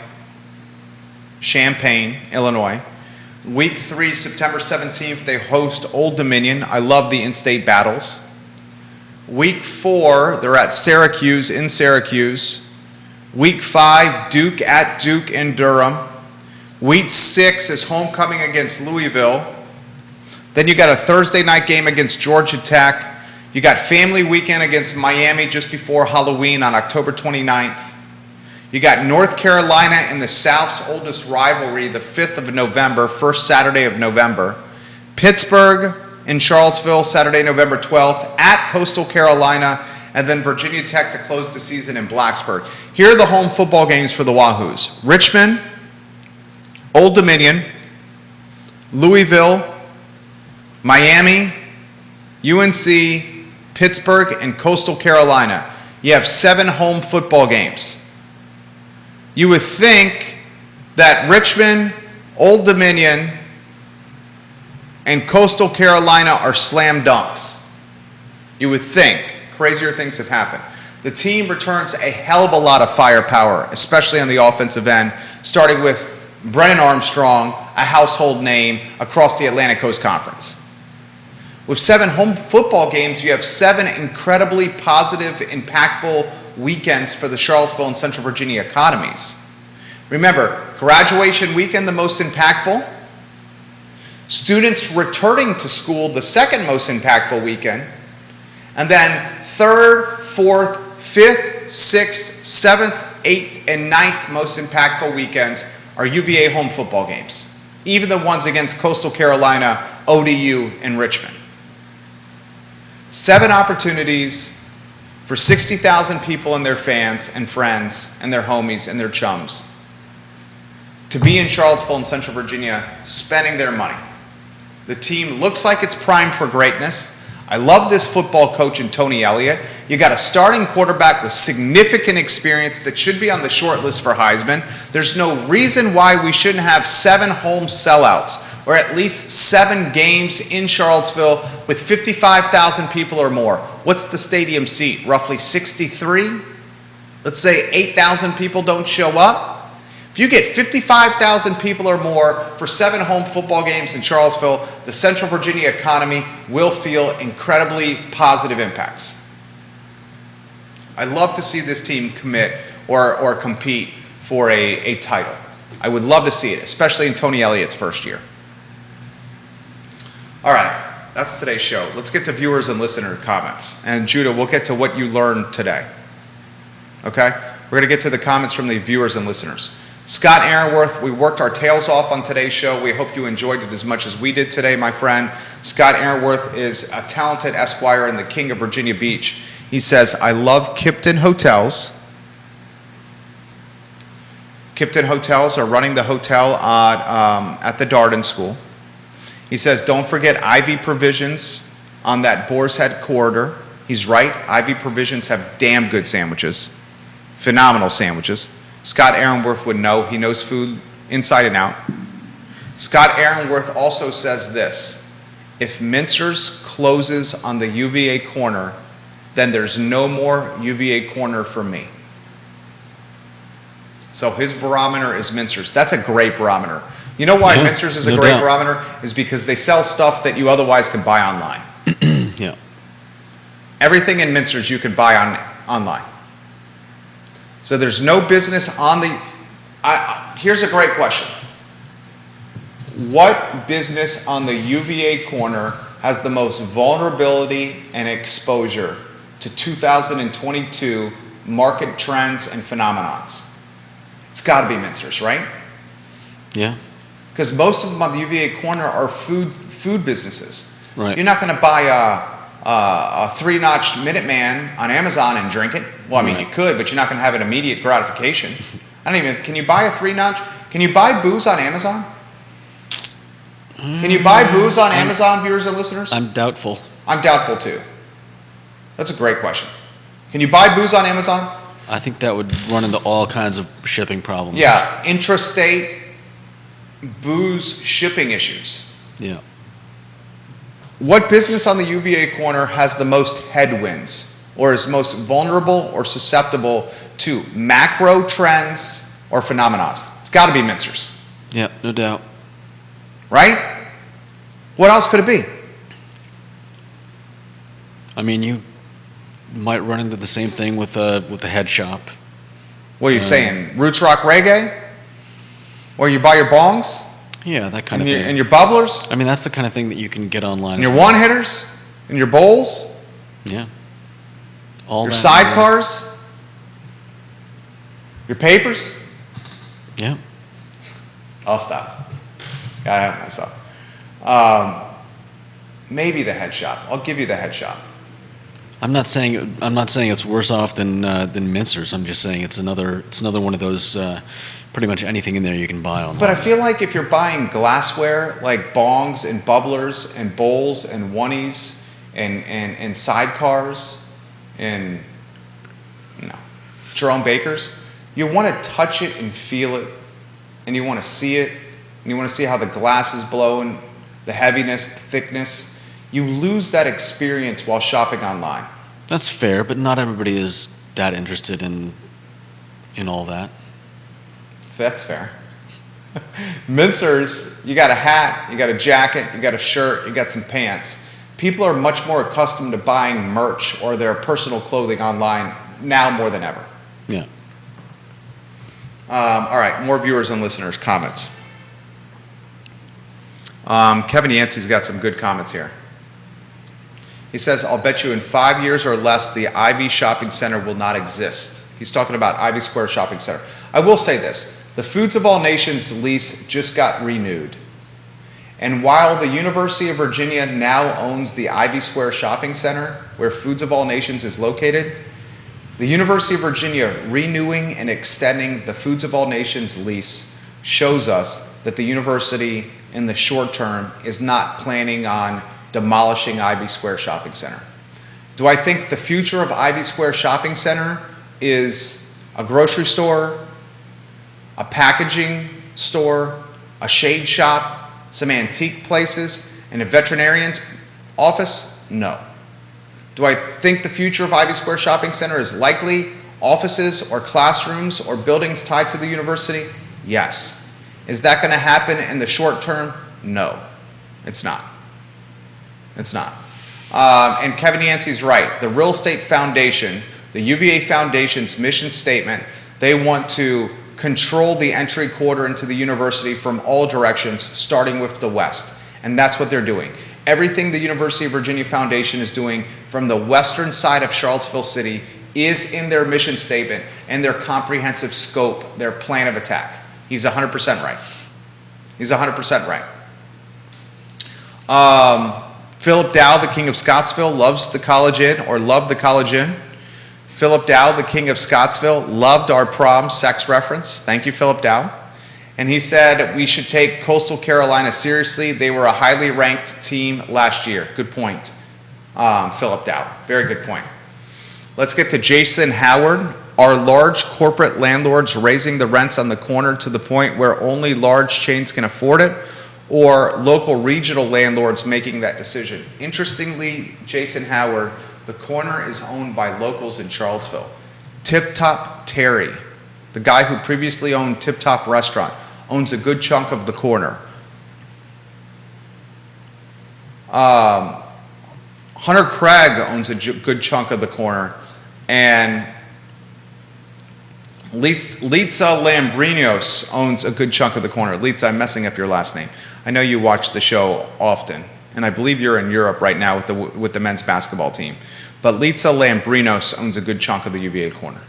Champaign, Illinois. Week 3, September 17th, they host Old Dominion. I love the in-state battles. Week 4, they're at Syracuse, in Syracuse. Week 5, Duke at Duke in Durham. Week 6 is homecoming against Louisville. Then you got a Thursday night game against Georgia Tech. You got family weekend against Miami just before Halloween on October 29th. You got North Carolina in the South's oldest rivalry, the 5th of November, first Saturday of November. Pittsburgh in Charlottesville, Saturday, November 12th, at Coastal Carolina, and then Virginia Tech to close the season in Blacksburg. Here are the home football games for the Wahoos. Richmond, Old Dominion, Louisville, Miami, UNC, Pittsburgh, and Coastal Carolina. You have 7 home football games. You would think that Richmond, Old Dominion, and Coastal Carolina are slam dunks. You would think. Crazier things have happened. The team returns a hell of a lot of firepower, especially on the offensive end, starting with Brennan Armstrong, a household name across the Atlantic Coast Conference. With 7 home football games, you have 7 incredibly positive, impactful weekends for the Charlottesville and Central Virginia economies. Remember, graduation weekend, the most impactful. Students returning to school, the second most impactful weekend. And then 3rd, 4th, 5th, 6th, 7th, 8th, and 9th most impactful weekends are UVA home football games. Even the ones against Coastal Carolina, ODU, and Richmond. 7 opportunities for 60,000 people and their fans and friends and their homies and their chums to be in Charlottesville and Central Virginia spending their money. The team looks like it's primed for greatness. I love this football coach in Tony Elliott. You got a starting quarterback with significant experience that should be on the short list for Heisman. There's no reason why we shouldn't have 7 home sellouts, or at least 7 games in Charlottesville with 55,000 people or more. What's the stadium seat? Roughly 63? Let's say 8,000 people don't show up. If you get 55,000 people or more for 7 home football games in Charlottesville, the Central Virginia economy will feel incredibly positive impacts. I'd love to see this team commit or compete for a title. I would love to see it, especially in Tony Elliott's first year. All right, that's today's show. Let's get to viewers and listener comments. And Judah, we'll get to what you learned today. Okay? We're going to get to the comments from the viewers and listeners. Scott Aaronworth, we worked our tails off on today's show. We hope you enjoyed it as much as we did today, my friend. Scott Aaronworth is a talented Esquire and the king of Virginia Beach. He says, I love Kipton Hotels. Kipton Hotels are running the hotel at the Darden School. He says, don't forget Ivy Provisions on that Boar's Head corridor. He's right. Ivy Provisions have damn good sandwiches. Phenomenal sandwiches. Scott Aaronworth would know. He knows food inside and out. Scott Aaronworth also says this: if Mincer's closes on the UVA corner, then there's no more UVA corner for me. So his barometer is Mincer's. That's a great barometer. You know why Mincer's is a great barometer? Is because they sell stuff that you otherwise can buy online. Yeah. Everything in Mincer's you can buy online. So there's no business on the... here's a great question. What business on the UVA corner has the most vulnerability and exposure to 2022 market trends and phenomenons? It's got to be Mincer's, right? Yeah. Because most of them on the UVA corner are food businesses. Right. You're not going to buy a 3-notch Minuteman on Amazon and drink it. Well, I mean, you could, but you're not going to have an immediate gratification. Can you buy a 3-notch? Can you buy booze on Amazon? Can you buy booze on Amazon, viewers and listeners? I'm doubtful. I'm doubtful too. That's a great question. Can you buy booze on Amazon? I think that would run into all kinds of shipping problems. Yeah, intrastate booze shipping issues. Yeah. What business on the UVA corner has the most headwinds or is most vulnerable or susceptible to macro trends or phenomena? It's got to be Mincer's. Yeah, no doubt. Right? What else could it be? I mean, you might run into the same thing with the head shop. What are you saying? Roots rock reggae? Or you buy your bongs? Yeah, that kind of thing. And your bubblers? I mean, that's the kind of thing that you can get online. And your one-hitters? And your bowls? Yeah. All your that sidecars? Your papers? Yeah. I'll stop. I have myself. Maybe the head shop. I'll give you the head shop. I'm not saying it's worse off than Mincer's. I'm just saying it's another one of those pretty much anything in there you can buy online. But I feel like if you're buying glassware like bongs and bubblers and bowls and oneies and sidecars and Jerome Bakers, you want to touch it and feel it, and you want to see it, and you want to see how the glass is blowing, the heaviness, the thickness. You lose that experience while shopping online. That's fair, but not everybody is that interested in all that. That's fair. Mincer's, you got a hat, you got a jacket, you got a shirt, you got some pants. People are much more accustomed to buying merch or their personal clothing online now more than ever. Yeah. All right, more viewers and listeners' comments. Kevin Yancey's got some good comments here. He says, I'll bet you in 5 years or less the Ivy Shopping Center will not exist. He's talking about Ivy Square Shopping Center. I will say this. The Foods of All Nations lease just got renewed. And while the University of Virginia now owns the Ivy Square Shopping Center, where Foods of All Nations is located, the University of Virginia renewing and extending the Foods of All Nations lease shows us that the university in the short term is not planning on demolishing Ivy Square Shopping Center. Do I think the future of Ivy Square Shopping Center is a grocery store, a packaging store, a shade shop, some antique places, and a veterinarian's office? No. Do I think the future of Ivy Square Shopping Center is likely offices or classrooms or buildings tied to the university? Yes. Is that going to happen in the short term? No, it's not. It's not. And Kevin Yancey's right. The Real Estate Foundation, the UVA Foundation's mission statement, they want to control the entry quarter into the university from all directions, starting with the west. And that's what they're doing. Everything the University of Virginia Foundation is doing from the western side of Charlottesville City is in their mission statement and their comprehensive scope, their plan of attack. He's 100% right. He's 100% right. Philip Dow, the King of Scottsville, loves the College Inn, or loved the College Inn. Philip Dow, the King of Scottsville, loved our prom sex reference. Thank you, Philip Dow. And he said we should take Coastal Carolina seriously. They were a highly ranked team last year. Good point, Philip Dow. Very good point. Let's get to Jason Howard. Are large corporate landlords raising the rents on the corner to the point where only large chains can afford it, or local regional landlords making that decision? Interestingly, Jason Howard, the corner is owned by locals in Charlottesville. Tip Top Terry The guy who previously owned Tip Top Restaurant owns a good chunk of the corner. Hunter Craig owns a good chunk of the corner, and Litza Lambrinos owns a good chunk of the corner. Litza, I'm messing up your last name. I know you watch the show often, and I believe you're in Europe right now with the men's basketball team. But Litza Lambrinos owns a good chunk of the UVA corner.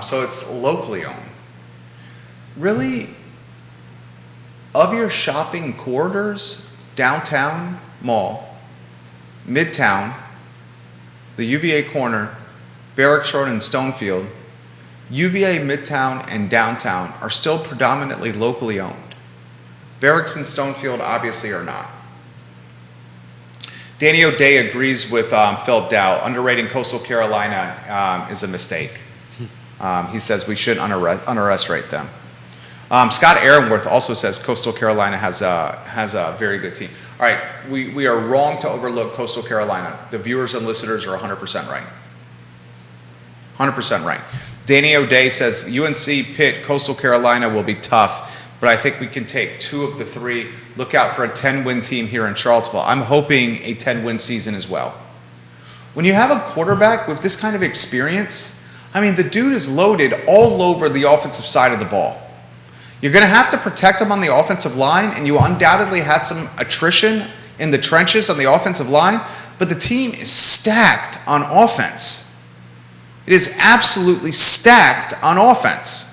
So it's locally owned. Really, of your shopping corridors, downtown mall, midtown, the UVA corner, Barracks Road and Stonefield, UVA Midtown and downtown are still predominantly locally owned. Barracks and Stonefield obviously are not. Danny O'Day agrees with Philip Dow. Underrating Coastal Carolina is a mistake. He says we shouldn't underestimate them. Scott Aaronworth also says Coastal Carolina has a very good team. All right, we are wrong to overlook Coastal Carolina. The viewers and listeners are 100% right. 100% right. Danny O'Day says UNC, Pitt, Coastal Carolina will be tough, but I think we can take 2 of the 3. Look out for a 10-win team here in Charlottesville. I'm hoping a 10-win season as well. When you have a quarterback with this kind of experience, I mean, the dude is loaded all over the offensive side of the ball. You're going to have to protect him on the offensive line, and you undoubtedly had some attrition in the trenches on the offensive line, but the team is stacked on offense. It is absolutely stacked on offense.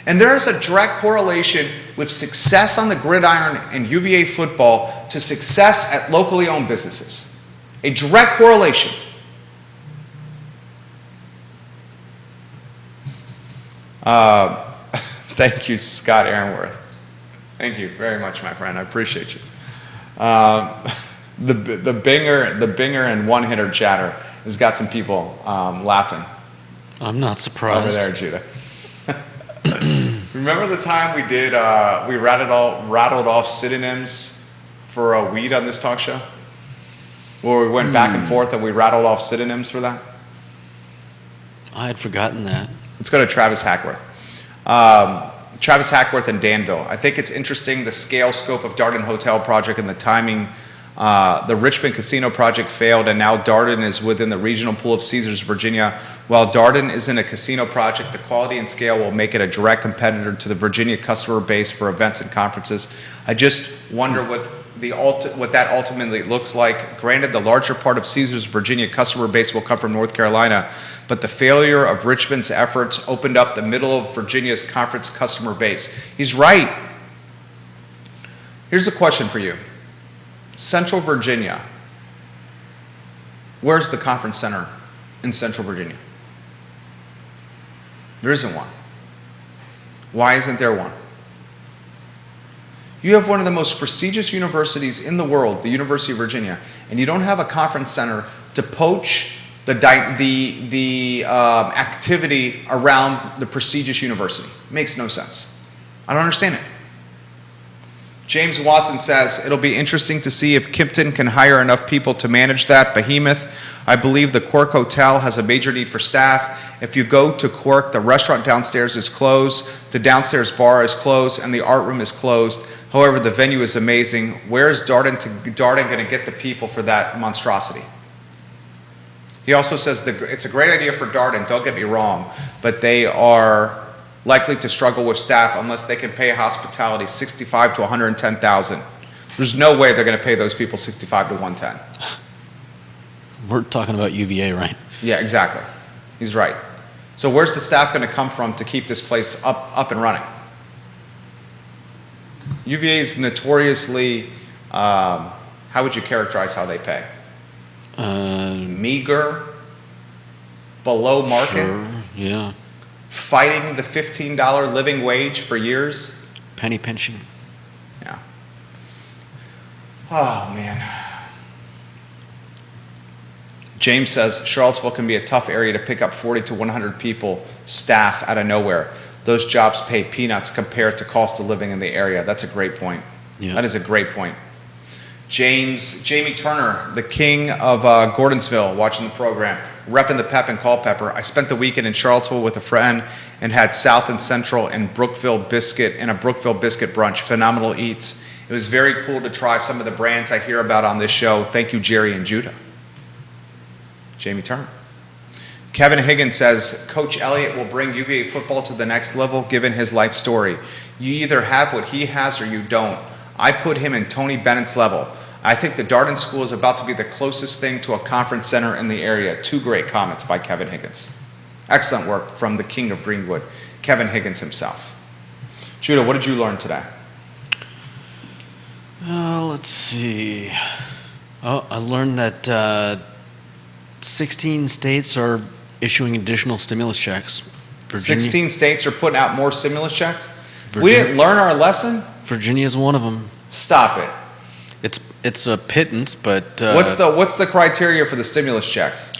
And there is a direct correlation with success on the gridiron in UVA football to success at locally owned businesses. A direct correlation. Thank you, Scott Aaronworth. Thank you very much, my friend. I appreciate you. The Binger and one-hitter chatter has got some people laughing. I'm not surprised. Over there, Judah. Remember the time we rattled off synonyms for a weed on this talk show? Where we went back and forth and we rattled off synonyms for that? I had forgotten that. Let's go to Travis Hackworth. Travis Hackworth and Danville. I think it's interesting the scale, scope of Darden Hotel project and the timing. The Richmond Casino project failed, and now Darden is within the regional pool of Caesars, Virginia. While Darden isn't a casino project, the quality and scale will make it a direct competitor to the Virginia customer base for events and conferences. I just wonder what that ultimately looks like. Granted, the larger part of Caesars' Virginia customer base will come from North Carolina, but the failure of Richmond's efforts opened up the middle of Virginia's conference customer base. He's right. Here's a question for you. Central Virginia. Where's the conference center in Central Virginia? There isn't one. Why isn't there one? You have one of the most prestigious universities in the world, the University of Virginia, and you don't have a conference center to poach the activity around the prestigious university. Makes no sense. I don't understand it. James Watson says, it'll be interesting to see if Kimpton can hire enough people to manage that behemoth. I believe the Quirk Hotel has a major need for staff. If you go to Quirk, the restaurant downstairs is closed, the downstairs bar is closed, and the art room is closed. However, the venue is amazing. Where is Darden going to get the people for that monstrosity? He also says it's a great idea for Darden, don't get me wrong, but they are likely to struggle with staff unless they can pay hospitality $65,000 to $110,000. There's no way they're going to pay those people $65,000 to $110,000. We're talking about UVA, right? Yeah, exactly. He's right. So where's the staff going to come from to keep this place up and running? UVA is notoriously, how would you characterize how they pay? Meager, below market. Sure, yeah. Fighting the $15 living wage for years. Penny pinching. Yeah. Oh, man. James says, Charlottesville can be a tough area to pick up 40 to 100 people, staff out of nowhere. Those jobs pay peanuts compared to cost of living in the area. That's a great point. Yeah. That is a great point. Jamie Turner, the king of Gordonsville, watching the program, repping the pep and Culpeper. I spent the weekend in Charlottesville with a friend and had South and Central and Brookville biscuit and a Brookville biscuit brunch. Phenomenal eats. It was very cool to try some of the brands I hear about on this show. Thank you, Jerry and Judah. Jamie Turner. Kevin Higgins says, Coach Elliott will bring UVA football to the next level given his life story. You either have what he has or you don't. I put him in Tony Bennett's level. I think the Darden School is about to be the closest thing to a conference center in the area. 2 great comments by Kevin Higgins. Excellent work from the king of Greenwood, Kevin Higgins himself. Judah, what did you learn today? Let's see. Oh, I learned that 16 states are issuing additional stimulus checks. Virginia, 16 states are putting out more stimulus checks? We Virginia- didn't learn our lesson? Virginia's one of them. Stop it. It's a pittance, but What's the criteria for the stimulus checks?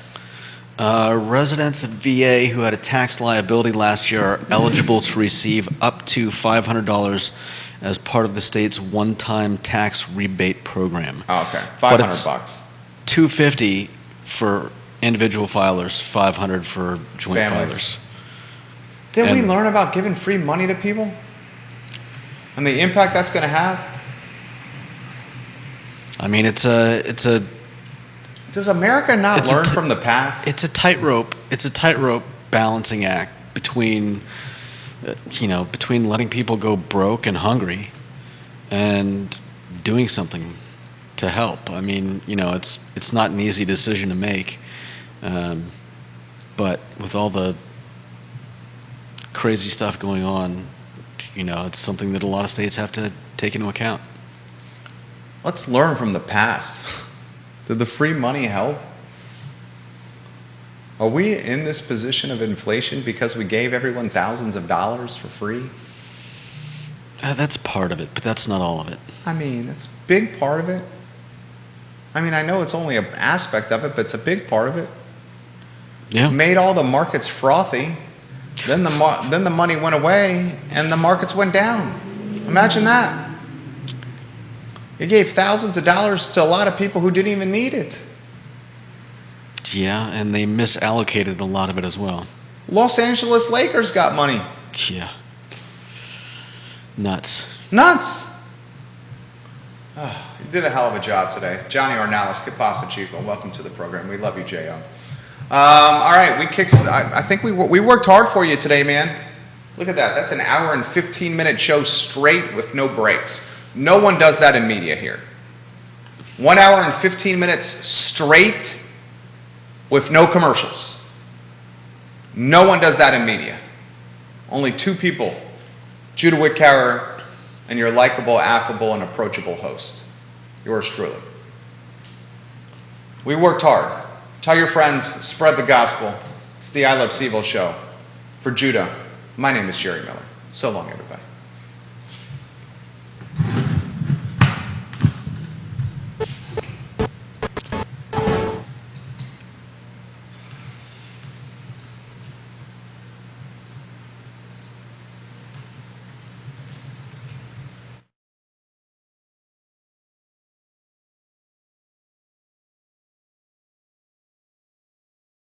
residents of VA who had a tax liability last year are eligible to receive up to $500 as part of the state's one-time tax rebate program. Oh, okay. But $500 it's bucks. $250 for individual filers, $500 for joint Families. filers. Did we And- learn about giving free money to people? And the impact that's going to have? I mean, it's a Does America not It's a learn t- from the past? It's a tightrope. It's a tightrope balancing act between, between letting people go broke and hungry, and doing something to help. I mean, it's not an easy decision to make, but with all the crazy stuff going on, it's something that a lot of states have to take into account. Let's learn from the past. Did the free money help? Are we in this position of inflation because we gave everyone thousands of dollars for free? That's part of it, but that's not all of it. I mean, it's a big part of it. I mean, I know it's only an aspect of it, but it's a big part of it. Yeah. Made all the markets frothy. Then the money went away and the markets went down. Imagine that. It gave thousands of dollars to a lot of people who didn't even need it. Yeah, and they misallocated a lot of it as well. Los Angeles Lakers got money. Yeah. Nuts. Nuts. Oh, you did a hell of a job today. Johnny Ornalis, que pasa, chico? Welcome to the program. We love you, J.O. All right, I think we worked hard for you today, man. Look at that. That's an hour and 15-minute show straight with no breaks. No one does that in media here. 1 hour and 15 minutes straight with no commercials. No one does that in media. Only 2 people, Judah Wickower and your likable, affable, and approachable host. Yours truly. We worked hard. Tell your friends, spread the gospel. It's the I Love CVille Show. For Judah, my name is Jerry Miller. So long, everybody.